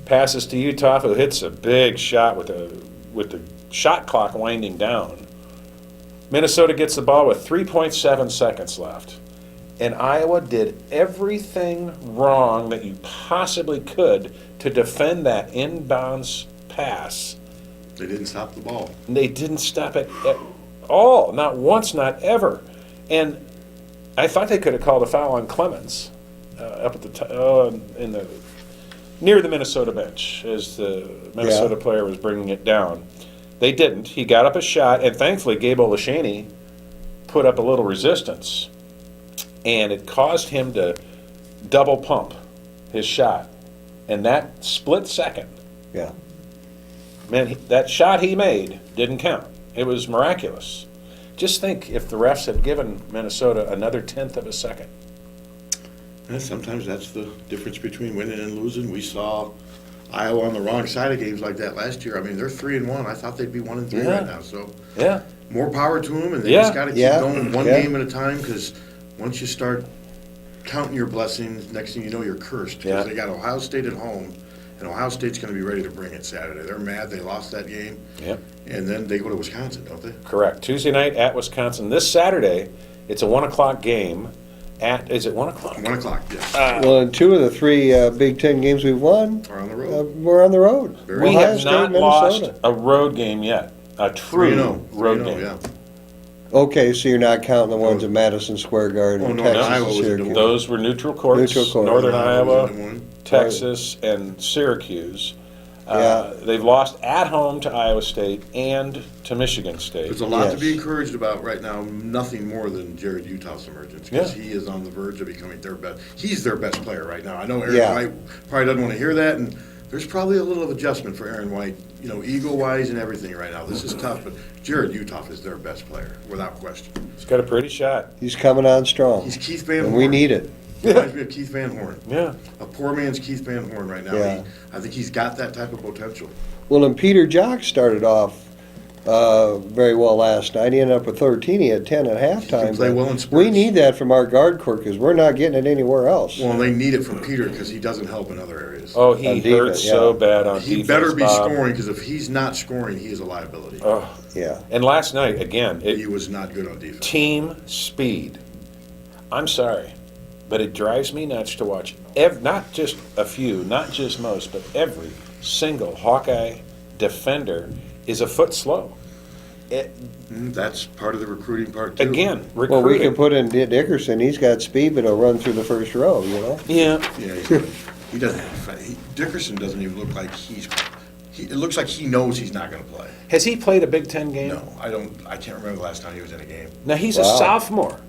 A: passes to Utah, who hits a big shot with the shot clock winding down. Minnesota gets the ball with 3.7 seconds left. And Iowa did everything wrong that you possibly could to defend that inbounds pass.
C: They didn't stop the ball.
A: And they didn't stop it at all, not once, not ever. And I thought they could have called a foul on Clemens up at the near the Minnesota bench as the Minnesota player was bringing it down. They didn't. He got up a shot, and thankfully Gabe Olashaney put up a little resistance, and it caused him to double pump his shot. And that split second,
B: Yeah.
A: man, that shot he made didn't count. It was miraculous. Just think if the refs had given Minnesota another tenth of a second.
C: And sometimes that's the difference between winning and losing. We saw Iowa on the wrong side of games like that last year. I mean, they're 3-1. I thought they'd be 1-3
A: Yeah.
C: right now. So
A: Yeah.
C: more power to them, and they
A: Yeah.
C: just got to keep
B: Yeah.
C: going one
B: Yeah.
C: game at a time. Because once you start counting your blessings, next thing you know, you're cursed.
A: Yeah.
C: Because they got Ohio State at home, and Ohio State's going to be ready to bring it Saturday. They're mad they lost that game,
A: Yep.
C: and then they go to Wisconsin, don't they?
A: Correct. Tuesday night at Wisconsin. This Saturday, it's a 1 o'clock game. Is it 1 o'clock?
C: 1 o'clock, yes.
B: Well, in two of the three Big Ten games we've won,
C: Are on the road.
B: we're on the road.
C: Very
A: We
B: Ohio
A: have
B: State,
A: not
B: Minnesota.
A: lost a road game yet. A true
C: 3-0.
A: road
C: 3-0,
A: game.
C: yeah.
B: Okay, so you're not counting the ones at Madison Square Garden,
C: Oh, no,
B: Texas,
C: Iowa was in
B: Syracuse.
C: the
A: Those were neutral courts.
B: Neutral court.
A: Northern
C: Iowa was
A: Iowa,
C: in one.
A: Texas, and Syracuse. They've lost at home to Iowa State and to Michigan State.
C: There's a lot to
B: Yes.
C: be encouraged about right now, nothing more than Jared Utah's emergence, because
A: Yeah.
C: he is on the verge of becoming their best. He's their best player right now. I know Aaron
B: Yeah.
C: White probably doesn't want to hear that, and there's probably a little of adjustment for Aaron White, ego-wise and everything right now. This is tough, but Jared Utah is their best player, without question.
A: He's got a pretty shot.
B: He's coming on strong.
C: He's Keith Van Horn.
B: And we need it.
C: Reminds me of Keith Van Horn.
A: Yeah.
C: A poor man's Keith Van Horn right now.
B: Yeah.
C: I think he's got that type of potential.
B: Well, and Peter Jock started off very well last night. He ended up with 13. He had 10 at halftime.
C: play
B: but
C: well in spurts.
B: we need that from our guard court because we're not getting it anywhere else.
C: Well, they need it from Peter because he doesn't help in other areas.
A: Oh,
B: On
A: he
B: defense,
A: hurts so
B: yeah.
A: bad on
C: He
A: defense,
C: better be
A: Bob.
C: scoring, because if he's not scoring, he is a liability.
A: Oh.
B: Yeah.
A: And last night, again,
C: He was not good on defense.
A: team speed. I'm sorry, but it drives me nuts to watch, not just a few, not just most, but every single Hawkeye defender is a foot slow.
C: That's part of the recruiting part, too.
A: Again,
B: Well, we
A: recruiting.
B: can put in Dickerson. He's got speed, but he'll run through the first row,
A: Yeah,
C: Yeah, he doesn't. Dickerson doesn't even look like it looks like he knows he's not going to play.
A: has he played a Big Ten game?
C: No, I don't. I can't remember the last time he was in a game.
A: Now, he's a
B: Wow.
A: sophomore.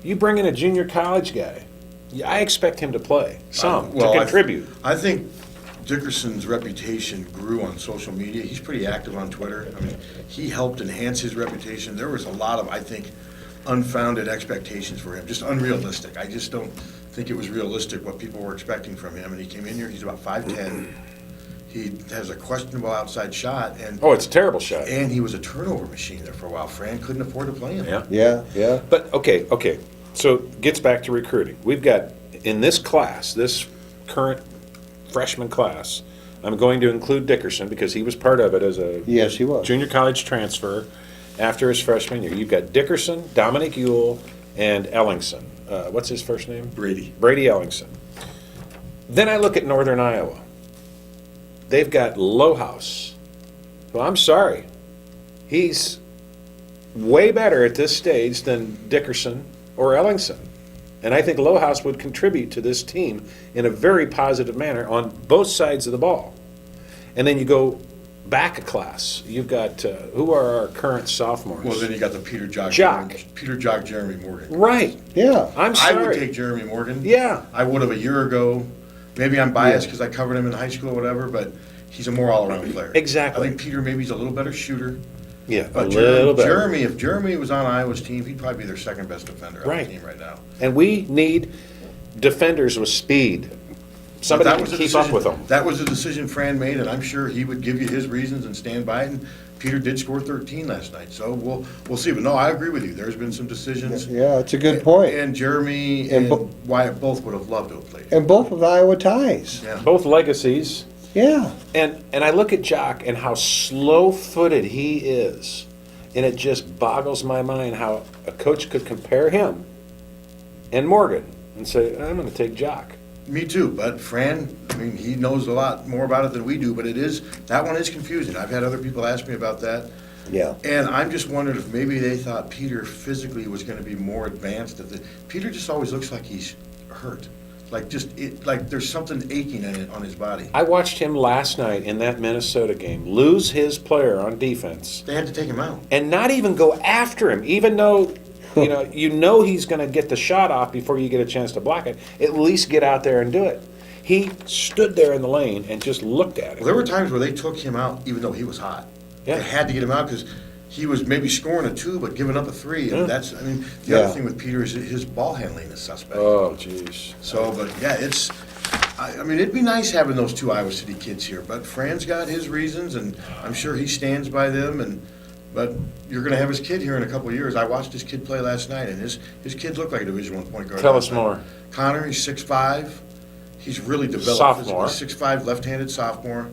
A: You bring in a junior college guy, I expect him to play some,
C: Well,
A: to contribute.
C: I think Dickerson's reputation grew on social media. He's pretty active on Twitter. I mean, he helped enhance his reputation. There was a lot of, I think, unfounded expectations for him, just unrealistic. I just don't think it was realistic what people were expecting from him. And he came in here, he's about 5'10". He has a questionable outside shot, and
A: Oh, it's a terrible shot.
C: he was a turnover machine there for a while. Fran couldn't afford to play him.
A: Yeah.
B: Yeah.
A: But, okay, so gets back to recruiting. We've got, in this class, this current freshman class, I'm going to include Dickerson because he was part of it as a
B: Yes, he was.
A: junior college transfer after his freshman year. You've got Dickerson, Dominic Ewell, and Ellingson. What's his first name?
C: Brady.
A: Brady Ellingson. Then I look at Northern Iowa. They've got Lohaus. Well, I'm sorry. He's way better at this stage than Dickerson or Ellingson. And I think Lohaus would contribute to this team in a very positive manner on both sides of the ball. And then you go back a class. You've got, who are our current sophomores?
C: Well, then you got the Peter Jock, Jeremy Morgan.
A: Right.
B: Yeah.
A: I'm
C: I
A: sorry.
C: would take Jeremy Morgan.
A: Yeah.
C: I would have a year ago. Maybe I'm biased because I covered him in high school or whatever, but he's a more all-around player.
A: Exactly.
C: I think Peter maybe is a little better shooter.
A: Yeah, a
C: But
A: little better.
C: Jeremy, if Jeremy was on Iowa's team, he'd probably be their second best defender on
A: Right.
C: the team right now.
A: And we need defenders with speed. Somebody
C: That
A: can
C: was a
A: keep up
C: decision-
A: with them.
C: That was a decision Fran made, and I'm sure he would give you his reasons and stand by it. And Peter did score 13 last night, so we'll see. But no, I agree with you. There's been some decisions.
B: Yeah, it's a good point.
C: And Jeremy
B: And
C: and Wyatt both would have loved to have played.
B: And both with Iowa ties.
C: Yeah.
A: Both legacies.
B: Yeah.
A: And I look at Jock and how slow-footed he is. And it just boggles my mind how a coach could compare him and Morgan and say, I'm going to take Jock.
C: Me too, but Fran, I mean, he knows a lot more about it than we do, but that one is confusing. I've had other people ask me about that.
B: Yeah.
C: And I'm just wondering if maybe they thought Peter physically was going to be more advanced. Peter just always looks like he's hurt. Like there's something aching on his body.
A: I watched him last night in that Minnesota game lose his player on defense
C: They had to take him out.
A: and not even go after him, even though you know he's going to get the shot off before you get a chance to block it. At least get out there and do it. He stood there in the lane and just looked at
C: Well,
A: it.
C: there were times where they took him out even though he was hot.
A: Yeah.
C: They had to get him out because he was maybe scoring a 2 but giving up a 3. And
A: Yeah.
C: the
B: Yeah.
C: other thing with Peter is his ball handling is suspect.
A: Oh, jeez.
C: So, but yeah, I mean, it'd be nice having those two Iowa City kids here, but Fran's got his reasons, and I'm sure he stands by them, but you're gonna have his kid here in a couple of years. I watched his kid play last night, and his kid looked like a Division I point guard.
A: Tell
C: last
A: us
C: night.
A: more.
C: Connor, he's 6'5". He's really developed.
A: Sophomore.
C: 6'5", left-handed sophomore.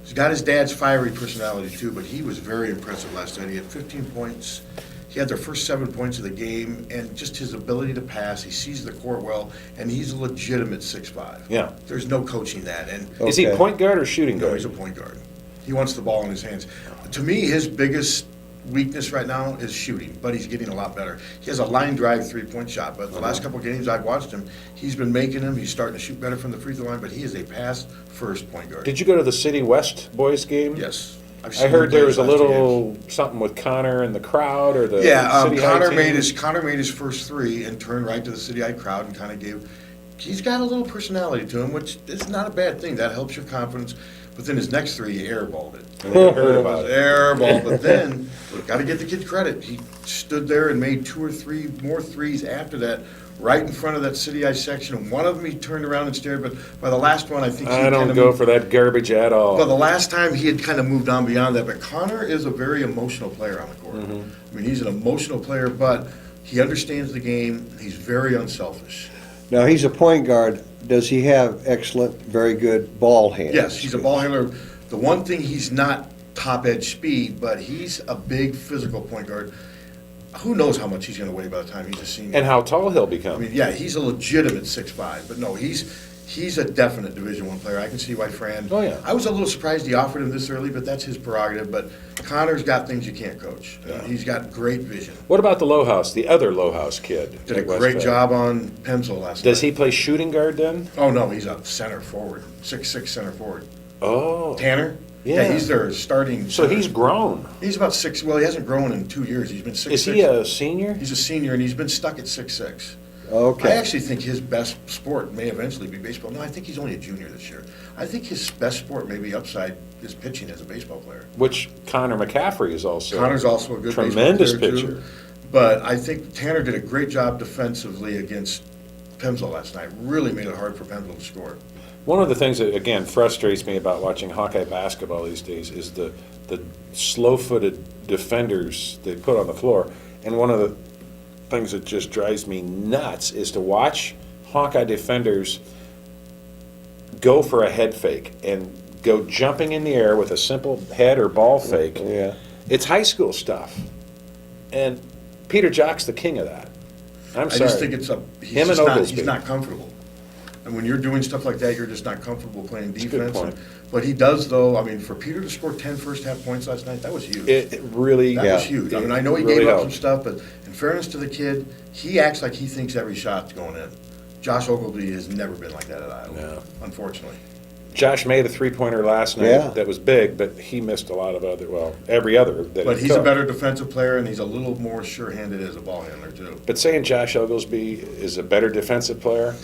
C: He's got his dad's fiery personality too, but he was very impressive last night. He had 15 points. He had their first 7 points of the game, and just his ability to pass. He sees the court well, and he's a legitimate 6'5".
A: Yeah.
C: There's no coaching that. And
A: Is he
B: Okay.
A: point guard or shooting
C: no,
A: guard?
C: he's a point guard. He wants the ball in his hands. To me, his biggest weakness right now is shooting, but he's getting a lot better. He has a line drive three-point shot, but the last couple games I've watched him, he's been making them. He's starting to shoot better from the free throw line, but he is a pass-first point guard.
A: Did you go to the City West boys game?
C: Yes. I've
A: I
C: seen
A: heard
C: him
A: there
C: play
A: was a
C: his last two
A: little something with Connor and the crowd, or the
C: games. Yeah,
A: City High
C: Connor
A: team.
C: Connor made his first three and turned right to the City High crowd and kind of gave. He's got a little personality to him, which is not a bad thing. That helps your confidence. But then his next three, he airballed it.
A: I heard about it.
C: Airball, but then, got to give the kid credit. He stood there and made 2 or 3 more threes after that, right in front of that City Eye section. And one of them, he turned around and stared, but by the last one, I think he
A: I don't
C: kinda
A: go
C: moved-
A: for that garbage at all.
C: Well, the last time, he had kind of moved on beyond that. But Connor is a very emotional player on the court. I mean, he's an emotional player, but he understands the game. He's very unselfish.
B: Now, he's a point guard. Does he have excellent, very good ball hands?
C: Yes, he's a ball handler. The one thing, he's not top-edge speed, but he's a big physical point guard. Who knows how much he's going to weigh by the time he's a senior.
A: And how tall he'll
C: I
A: become.
C: mean, yeah, he's a legitimate 6'5", but no, he's a definite Division I player. I can see why Fran.
A: Oh, yeah.
C: I was a little surprised he offered him this early, but that's his prerogative. But Connor's got things you can't coach. He's got great vision.
A: What about the Low House, the other Low House kid?
C: Did a
A: at West
C: great
A: Tech?
C: job on Penzel last night.
A: Does he play shooting guard then?
C: Oh, no, he's a center forward, 6'6" center forward.
A: Oh.
C: Tanner?
A: Yeah.
C: He's their starting.
A: So he's grown.
C: He's about 6. Well, he hasn't grown in 2 years. He's been 6'6".
A: Is he a senior?
C: He's a senior, and he's been stuck at 6'6". I
B: Okay.
C: actually think his best sport may eventually be baseball. No, I think he's only a junior this year. I think his best sport may be upside his pitching as a baseball player.
A: Which Connor McCaffrey is also.
C: Connor's also a good
A: tremendous
C: baseball player,
A: pitcher.
C: too. But I think Tanner did a great job defensively against Pemsl last night. Really made it hard for Pemsl to score.
A: One of the things that, again, frustrates me about watching Hawkeye basketball these days is the slow-footed defenders they put on the floor. And one of the things that just drives me nuts is to watch Hawkeye defenders go for a head fake and go jumping in the air with a simple head or ball fake.
B: Yeah.
A: It's high school stuff. And Peter Jock's the king of that. I'm
C: I
A: sorry.
C: just think he's
A: Him and Oglesby.
C: he's not comfortable. And when you're doing stuff like that, you're just not comfortable playing
A: a good
C: defense.
A: point.
C: But he does, though. I mean, for Peter to score 10 first-half points last night, that was huge.
A: It really,
C: That was huge. I mean, I know he
A: really
C: gave up
A: helped.
C: some stuff, but in fairness to the kid, he acts like he thinks every shot's going in. Josh Oglesby has never been like that at Iowa,
A: No.
C: unfortunately.
A: Josh made a three-pointer last night
B: Yeah.
A: that was big, but he missed a lot of other, well, every other that
C: But
A: he
C: he's a
A: took.
C: better defensive player, and he's a little more sure-handed as a ball handler, too.
A: But saying Josh Oglesby is a better defensive player,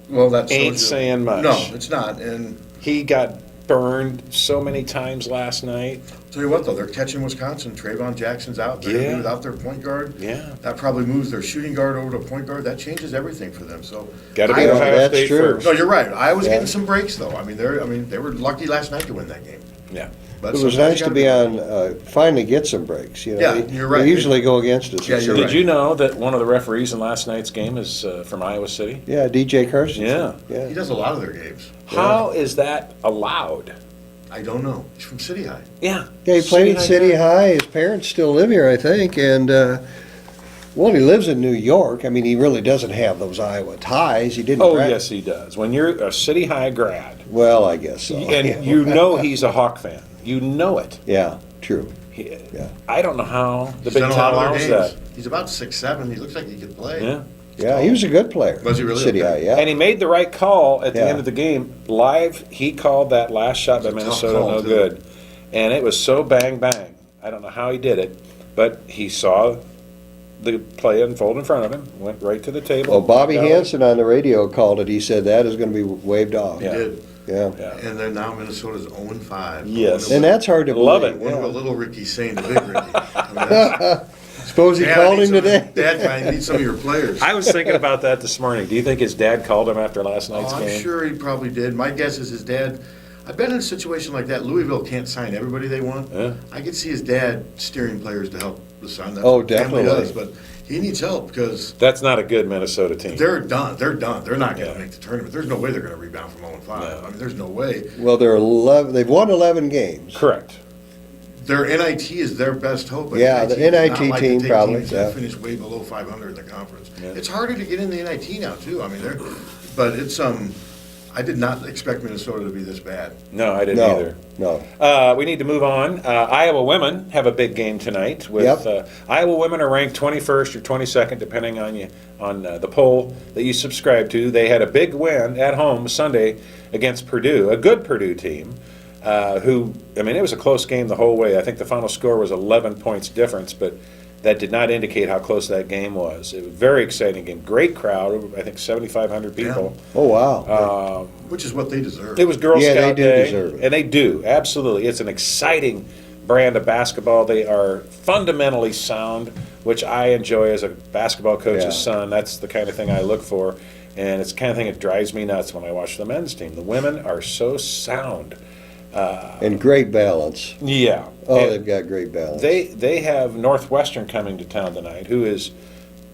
C: Well, that's
A: Ain't saying much.
C: No, it's not. And
A: he got burned so many times last night.
C: tell you what, though, they're catching Wisconsin. Trayvon Jackson's out. They're going to
A: Yeah.
C: be without their point guard.
A: Yeah.
C: That probably moves their shooting guard over to point guard. That changes everything for them. So
A: Got to be
C: Iowa-
A: Ohio
B: that's
A: State
B: true.
A: first.
C: No, you're right. I was
B: Yeah.
C: getting some breaks, though. I mean, they were lucky last night to win that game.
A: Yeah.
C: But
B: It was
C: sometimes
B: nice
C: you
B: to
C: gotta
B: be on, finally get some breaks, you know.
C: Yeah,
B: They-
C: you're right.
B: They usually go against us.
C: Yeah, you're
A: Did
C: right.
A: you know that one of the referees in last night's game is from Iowa City?
B: Yeah, DJ Carson.
A: Yeah.
C: He does a lot of their games.
A: How is that allowed?
C: I don't know. He's from City High.
A: Yeah.
B: Yeah, he played at City
A: guy.
B: High. His parents still live here, I think, and, well, he lives in New York. I mean, he really doesn't have those Iowa ties. He didn't.
A: Oh,
B: prac-
A: yes, he does. When you're a City High grad,
B: Well, I guess so.
A: and you know he's a Hawk fan, you know it.
B: Yeah, true.
A: Yeah. I don't know how the
C: He's
A: Big
C: done
A: Ten
C: a lot of
A: allows
C: their
A: that.
C: games. He's about 6'7". He looks like he could play.
A: Yeah.
B: Yeah, he was a good player.
C: Was he really?
B: City
C: Okay.
B: High, yeah.
A: And he made the right call at the
B: Yeah.
A: end of the game. Live, he called that last shot by
C: It was a tough
A: Minnesota
C: call,
A: no
C: too.
A: good. And it was so bang, bang. I don't know how he did it, but he saw the play unfold in front of him, went right to the table.
B: Well, Bobby
A: got it.
B: Hansen on the radio called it. He said that is going to be waved off.
C: He
A: Yeah.
C: did.
B: Yeah.
A: Yeah.
C: And then now Minnesota's 0-5.
A: Yes.
B: And that's hard to believe.
A: Love it.
C: What
B: yeah.
C: will little Ricky saying to big Ricky? I mean, that's-
B: Suppose he
C: Dad, I
B: called
C: need
B: him
C: some-
B: today.
C: Dad, I need some of your players.
A: I was thinking about that this morning. Do you think his dad called him after last night's
C: Oh, I'm
A: game?
C: sure he probably did. My guess is his dad. I've been in a situation like that. Louisville can't sign everybody they want.
A: Yeah.
C: I could see his dad steering players to help the son. That's
B: Oh,
C: what family
B: definitely.
C: does, but he needs help because
A: That's not a good Minnesota team.
C: they're done. They're done. They're not going to
A: Yeah.
C: make the tournament. There's no way they're going to rebound from 0-5.
A: No.
C: I mean, there's no way.
B: Well, they've won 11 games.
A: Correct.
C: Their NIT is their best hope. but
B: Yeah, the
C: is not
B: NIT
C: like
B: team
C: take
B: probably,
C: teams that
B: yeah.
C: finish way below 500 in the conference.
A: Yeah.
C: It's harder to get in the NIT now too. I mean, but it's I did not expect Minnesota to be this bad.
A: No, I didn't
B: No,
A: either.
B: no.
A: We need to move on. Iowa women have a big game tonight. With
B: Yep.
A: Iowa women are ranked 21st or 22nd, depending on the poll that you subscribe to. They had a big win at home Sunday against Purdue, a good Purdue team. It was a close game the whole way. I think the final score was 11 points difference, but that did not indicate how close that game was. It was a very exciting game. Great crowd. I think 7,500 people.
B: Oh, wow.
C: Which is what they deserve.
A: It was Girl
B: Yeah, they
A: Scout
B: do
A: Day,
B: deserve it.
A: and they do, absolutely. It's an exciting brand of basketball. They are fundamentally sound, which I enjoy as a basketball coach's
B: Yeah.
A: son. That's the kind of thing I look for, and it's the kind of thing that drives me nuts when I watch the men's team. The women are so sound.
B: And great balance.
A: Yeah.
B: Oh,
A: And
B: they've got great balance.
A: they have Northwestern coming to town tonight, who is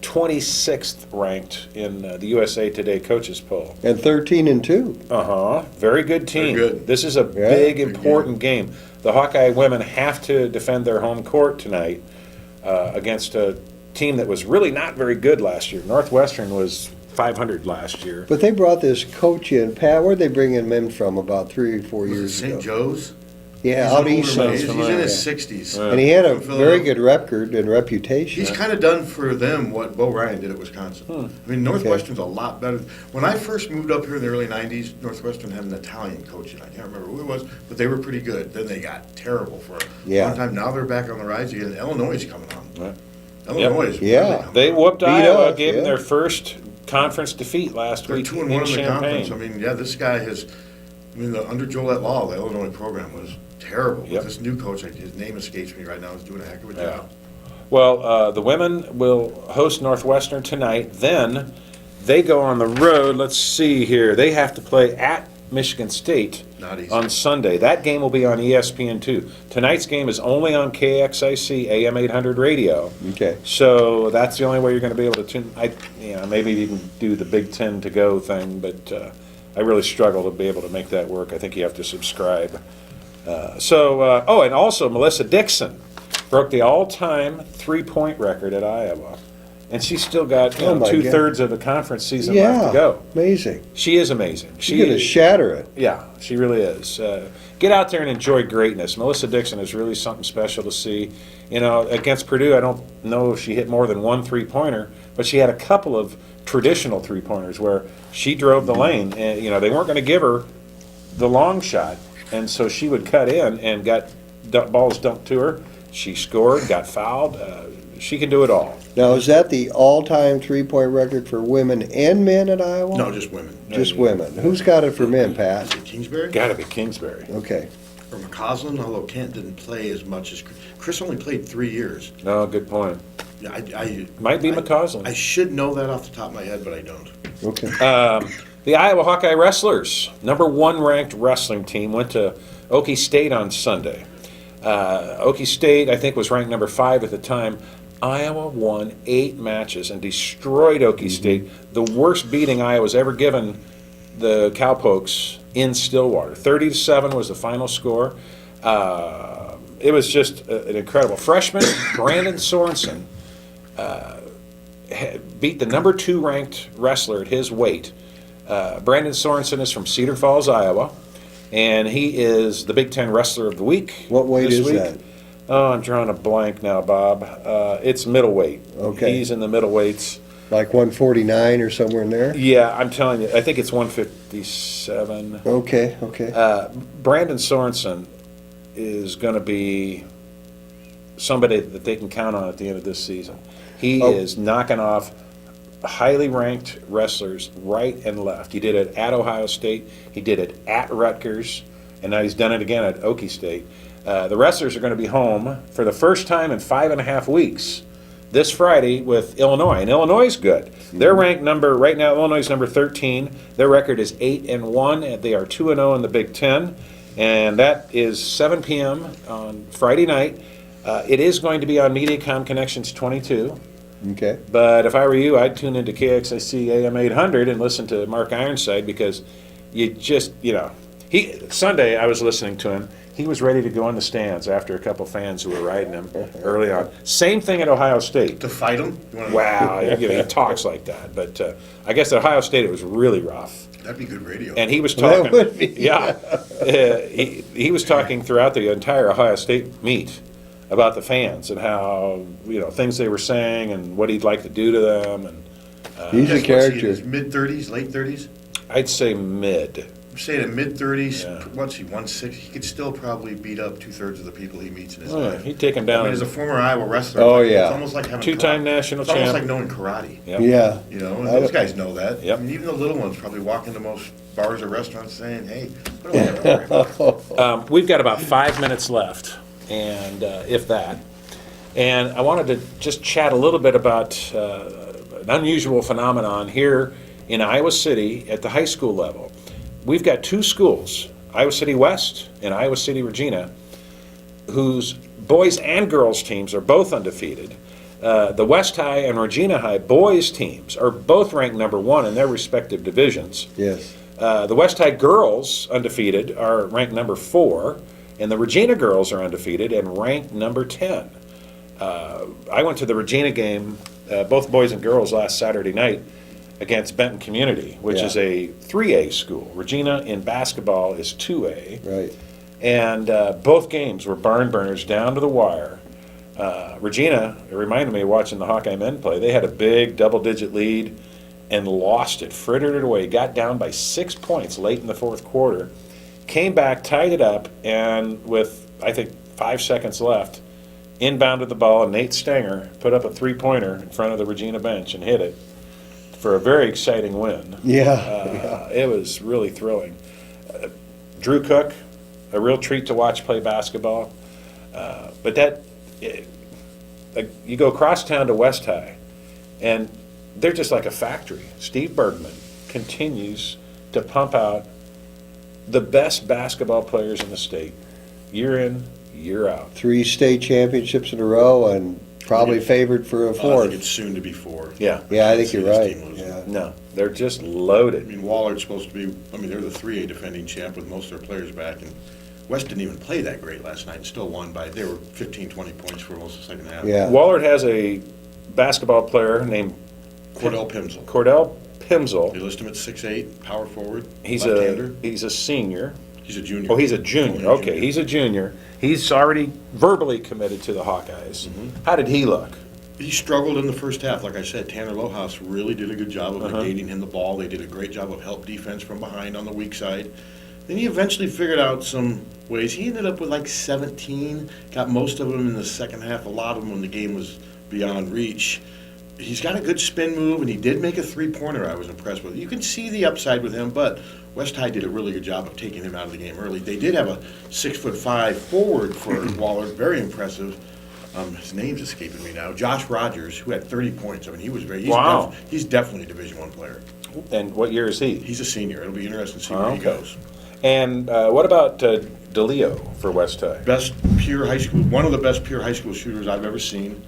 A: 26th ranked in the USA Today coaches poll.
B: And 13-2.
A: Very good team.
C: Very good.
A: This is a
B: Yeah.
A: big, important game. The Hawkeye women have to defend their home court tonight against a team that was really not very good last year. Northwestern was 500 last year.
B: But they brought this coach in, Pat. Where'd they bring him in from about 3 or 4
C: Was it
B: years
C: St.
B: ago?
C: Joe's?
B: Yeah,
C: He's
B: out
C: an
B: east.
C: older man.
B: Side.
C: He's in his 60s.
B: And he had a
C: From
B: very
C: Philadelphia.
B: good record and reputation.
C: He's kind of done for them what Bo Ryan did at Wisconsin. I mean, Northwestern's a lot better. When I first moved up here in the early 90s, Northwestern had an Italian coach, and I can't remember who it was, but they were pretty good. Then they got terrible for a long time. Now they're back on the rise again. Illinois is coming on.
A: Right.
C: Illinois is
B: Yeah.
C: really coming
A: They
C: on.
A: whooped
B: Beat
A: Iowa,
B: us,
A: gave them
B: yeah.
A: their first conference defeat last
C: They're
A: week
C: 2-1
A: in
C: in the
A: Champaign.
C: conference. I mean, yeah, this guy has. I mean, under Jolette Law, the Illinois program was terrible.
A: Yep.
C: But this new coach, his name escapes me right now, is doing a heck of a
A: Yeah.
C: job.
A: Well, the women will host Northwestern tonight. Then they go on the road. Let's see here. They have to play at Michigan State
C: Not easy.
A: on Sunday. That game will be on ESPN2. Tonight's game is only on KXIC AM 800 radio.
B: Okay.
A: So that's the only way you're going to be able to tune. Maybe you can do the Big Ten to go thing, but I really struggle to be able to make that work. I think you have to subscribe. And also Melissa Dixon broke the all-time three-point record at Iowa, and she's still got
B: Oh, my God.
A: 2/3 of the conference season left
B: Yeah,
A: to go.
B: amazing.
A: She is amazing.
B: She's going to shatter it.
A: Yeah, she really is. Get out there and enjoy greatness. Melissa Dixon is really something special to see. Against Purdue, I don't know if she hit more than one three-pointer, but she had a couple of traditional three-pointers where she drove the lane, and they weren't going to give her the long shot, and so she would cut in and got balls dumped to her. She scored, got fouled. She can do it all.
B: Now, is that the all-time three-point record for women and men at Iowa?
C: No, just women.
B: Just women. Who's got it for men, Pat?
C: Is it Kingsbury?
A: Got to be Kingsbury.
B: Okay.
C: Or McCausland, although Kent didn't play as much as Chris only played 3 years.
A: No, good point.
C: Yeah, I
A: Might be McCausland.
C: I should know that off the top of my head, but I don't.
B: Okay.
A: The Iowa Hawkeye Wrestlers, number 1 ranked wrestling team, went to Okie State on Sunday. Okie State, I think, was ranked number 5 at the time. Iowa won 8 matches and destroyed Okie State, the worst beating Iowa's ever given the Cowpokes in Stillwater. 30-7 was the final score. It was just an incredible. Freshman Brandon Sorensen beat the number 2 ranked wrestler at his weight. Brandon Sorensen is from Cedar Falls, Iowa, and he is the Big Ten Wrestler of the Week.
B: What weight
A: this
B: is
A: week.
B: that?
A: Oh, I'm drawing a blank now, Bob. It's middleweight.
B: Okay.
A: He's in the middleweights.
B: Like 149 or somewhere in there?
A: Yeah, I'm telling you, I think it's 157.
B: Okay, okay.
A: Brandon Sorensen is going to be somebody that they can count on at the end of this season. He is knocking off highly ranked wrestlers right and left. He did it at Ohio State. He did it at Rutgers. And now he's done it again at Okie State. The wrestlers are going to be home for the first time in 5.5 weeks this Friday with Illinois. And Illinois is good. They're ranked right now, Illinois is number 13. Their record is 8-1. And they are 2-0 in the Big Ten. And that is 7 p.m. on Friday night. It is going to be on MediaCom Connections 22.
B: Okay.
A: But if I were you, I'd tune into KXIC AM 800 and listen to Mark Ironside because Sunday, I was listening to him. He was ready to go in the stands after a couple fans who were riding him early on. Same thing at Ohio State.
C: To fight him?
A: Wow, he talks like that. But I guess at Ohio State it was really rough.
C: That'd be good radio.
A: And he was talking.
B: That would be.
A: Yeah, he was talking throughout the entire Ohio State meet about the fans and how things they were saying and what he'd like to do to them. And
B: He's a character.
C: Mid-30s, late 30s?
A: I'd say mid.
C: I'm saying in mid-30s,
A: Yeah.
C: what's he, 160? He could still probably beat up 2/3 of the people he meets in his
A: Oh, yeah,
C: life.
A: he'd take him
C: I
A: down.
C: mean, as a former Iowa wrestler,
B: Oh,
C: it's
B: yeah.
C: almost like having
A: Two-time
C: karate.
A: national
C: It's almost
A: champ.
C: like knowing karate.
A: Yep.
B: Yeah.
C: You know, and
B: I
C: those
B: don't-
C: guys know that.
A: Yep.
C: I mean, even the little ones probably walk into most bars or restaurants saying, "Hey, what do I have to worry about?"
A: We've got about 5 minutes left, and if that. And I wanted to just chat a little bit about an unusual phenomenon here in Iowa City at the high school level. We've got two schools, Iowa City West and Iowa City Regina, whose boys and girls teams are both undefeated. The West High and Regina High boys teams are both ranked number 1 in their respective divisions.
B: Yes.
A: The West High girls, undefeated, are ranked number 4, and the Regina girls are undefeated and ranked number 10. I went to the Regina game, both boys and girls, last Saturday night against Benton Community, which
B: Yeah.
A: is a 3A school. Regina in basketball is 2A.
B: Right.
A: And both games were barn burners down to the wire. Regina, it reminded me of watching the Hawkeye men play. They had a big double-digit lead and lost it, frittered it away, got down by 6 points late in the fourth quarter, came back, tied it up, and with, I think, 5 seconds left, inbounded the ball, and Nate Stenger put up a three-pointer in front of the Regina bench and hit it for a very exciting win.
B: Yeah.
A: It was really thrilling. Drew Cook, a real treat to watch play basketball. You go across town to West High, and they're just like a factory. Steve Bergman continues to pump out the best basketball players in the state, year in, year out.
B: 3 state championships in a row and probably favored for a
C: I think
B: fourth.
C: it's soon to be 4.
A: Yeah.
B: Yeah, I think
C: See
B: you're
C: this
B: right.
C: team losing.
B: Yeah.
A: No, they're just
C: I
A: loaded.
C: mean, Wallard's supposed to be, they're the 3A defending champ with most of their players back, and West didn't even play that great last night and still won by, they were 15, 20 points for most of the second half.
B: Yeah.
A: Wallard has a basketball player named
C: Cordell Pimsel.
A: Cordell
C: They
A: Pimsel.
C: list him at 6'8", power forward,
A: He's
C: left-hander.
A: a senior.
C: He's a junior.
A: Oh, he's a junior.
C: Only
A: Okay, he's a junior. He's already verbally committed to the Hawkeyes. How did he look?
C: He struggled in the first half. Like I said, Tanner Lohaus really did a good job of negating him the ball. They did a great job of help defense from behind on the weak side. Then he eventually figured out some ways. He ended up with like 17, got most of them in the second half, a lot of them when the game was beyond reach. He's got a good spin move, and he did make a three-pointer I was impressed with. You can see the upside with him, but West High did a really good job of taking him out of the game early. They did have a 6'5" forward for Waller, very impressive. His name's escaping me now. Josh Rogers, who had 30 points. I mean,
A: Wow.
C: he's definitely a Division I player.
A: And what year is he?
C: He's a senior. It'll be interesting to see where he
A: Okay.
C: goes.
A: And what about DeLeo for West High?
C: Best pure high school, one of the best pure high school shooters I've ever seen.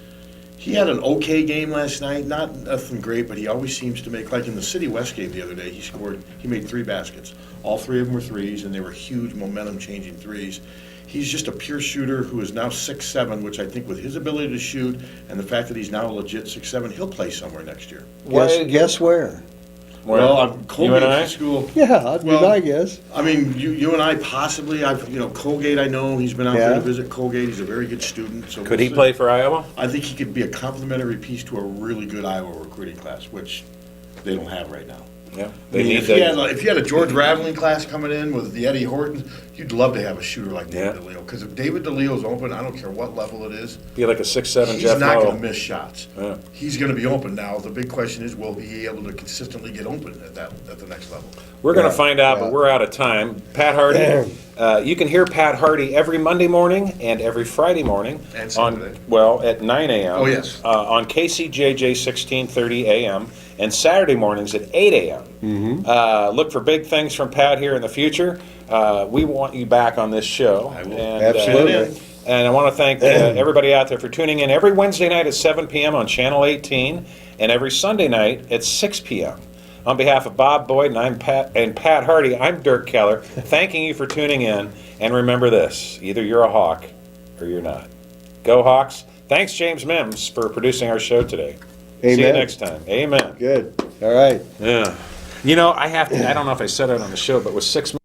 C: He had an okay game last night, not nothing great, but he always seems to make, like in the City West game the other day, he made 3 baskets. All 3 of them were threes, and they were huge momentum-changing threes. He's just a pure shooter who is now 6'7", which I think with his ability to shoot and the fact that he's now a legit 6'7", he'll play somewhere next year.
B: Guess where?
C: Well, I'm Colgate
A: you and I?
C: High School.
B: Yeah, that'd be
C: Well,
B: my guess.
C: I mean, you and I possibly. Colgate. I know he's been out there
B: Yeah.
C: to visit Colgate. He's a very good student. So
A: Could
C: we'll
A: he
C: see.
A: play for Iowa?
C: I think he could be a complementary piece to a really good Iowa recruiting class, which they don't have right now.
A: Yeah.
C: I mean, if you had a George Raveling class coming in with the Eddie Horton, you'd love to have a shooter like David
A: Yeah.
C: DeLeo. Because if David DeLeo's open, I don't care what level it is,
A: be like a 6'7"
C: he's
A: Jeff
C: not
A: Lowe.
C: going to miss shots.
A: Yeah.
C: He's going to be open now. The big question is, will he be able to consistently get open at the next level?
A: We're going to
B: Yeah,
A: find out,
B: yeah.
A: but we're out of time. Pat Harty, you can hear Pat Harty every Monday morning and every Friday morning.
C: And Saturday.
A: At 9 a.m.
C: Oh, yes.
A: On KCJJ 1630 a.m. and Saturday mornings at 8 a.m. Look for big things from Pat here in the future. We want you back on this show.
C: I will.
A: And,
B: Absolutely.
A: And I want to thank everybody out there for tuning in every Wednesday night at 7 p.m. on Channel 18 and every Sunday night at 6 p.m. On behalf of Bob Boyd and Pat Harty, I'm Dirk Keller, thanking you for tuning in. And remember this, either you're a Hawk or you're not. Go Hawks. Thanks, James Mims, for producing our show today. See you
B: Amen.
A: next time. Amen.
B: Good. All right.
A: Yeah. You know, I don't know if I said it on the show, but with 6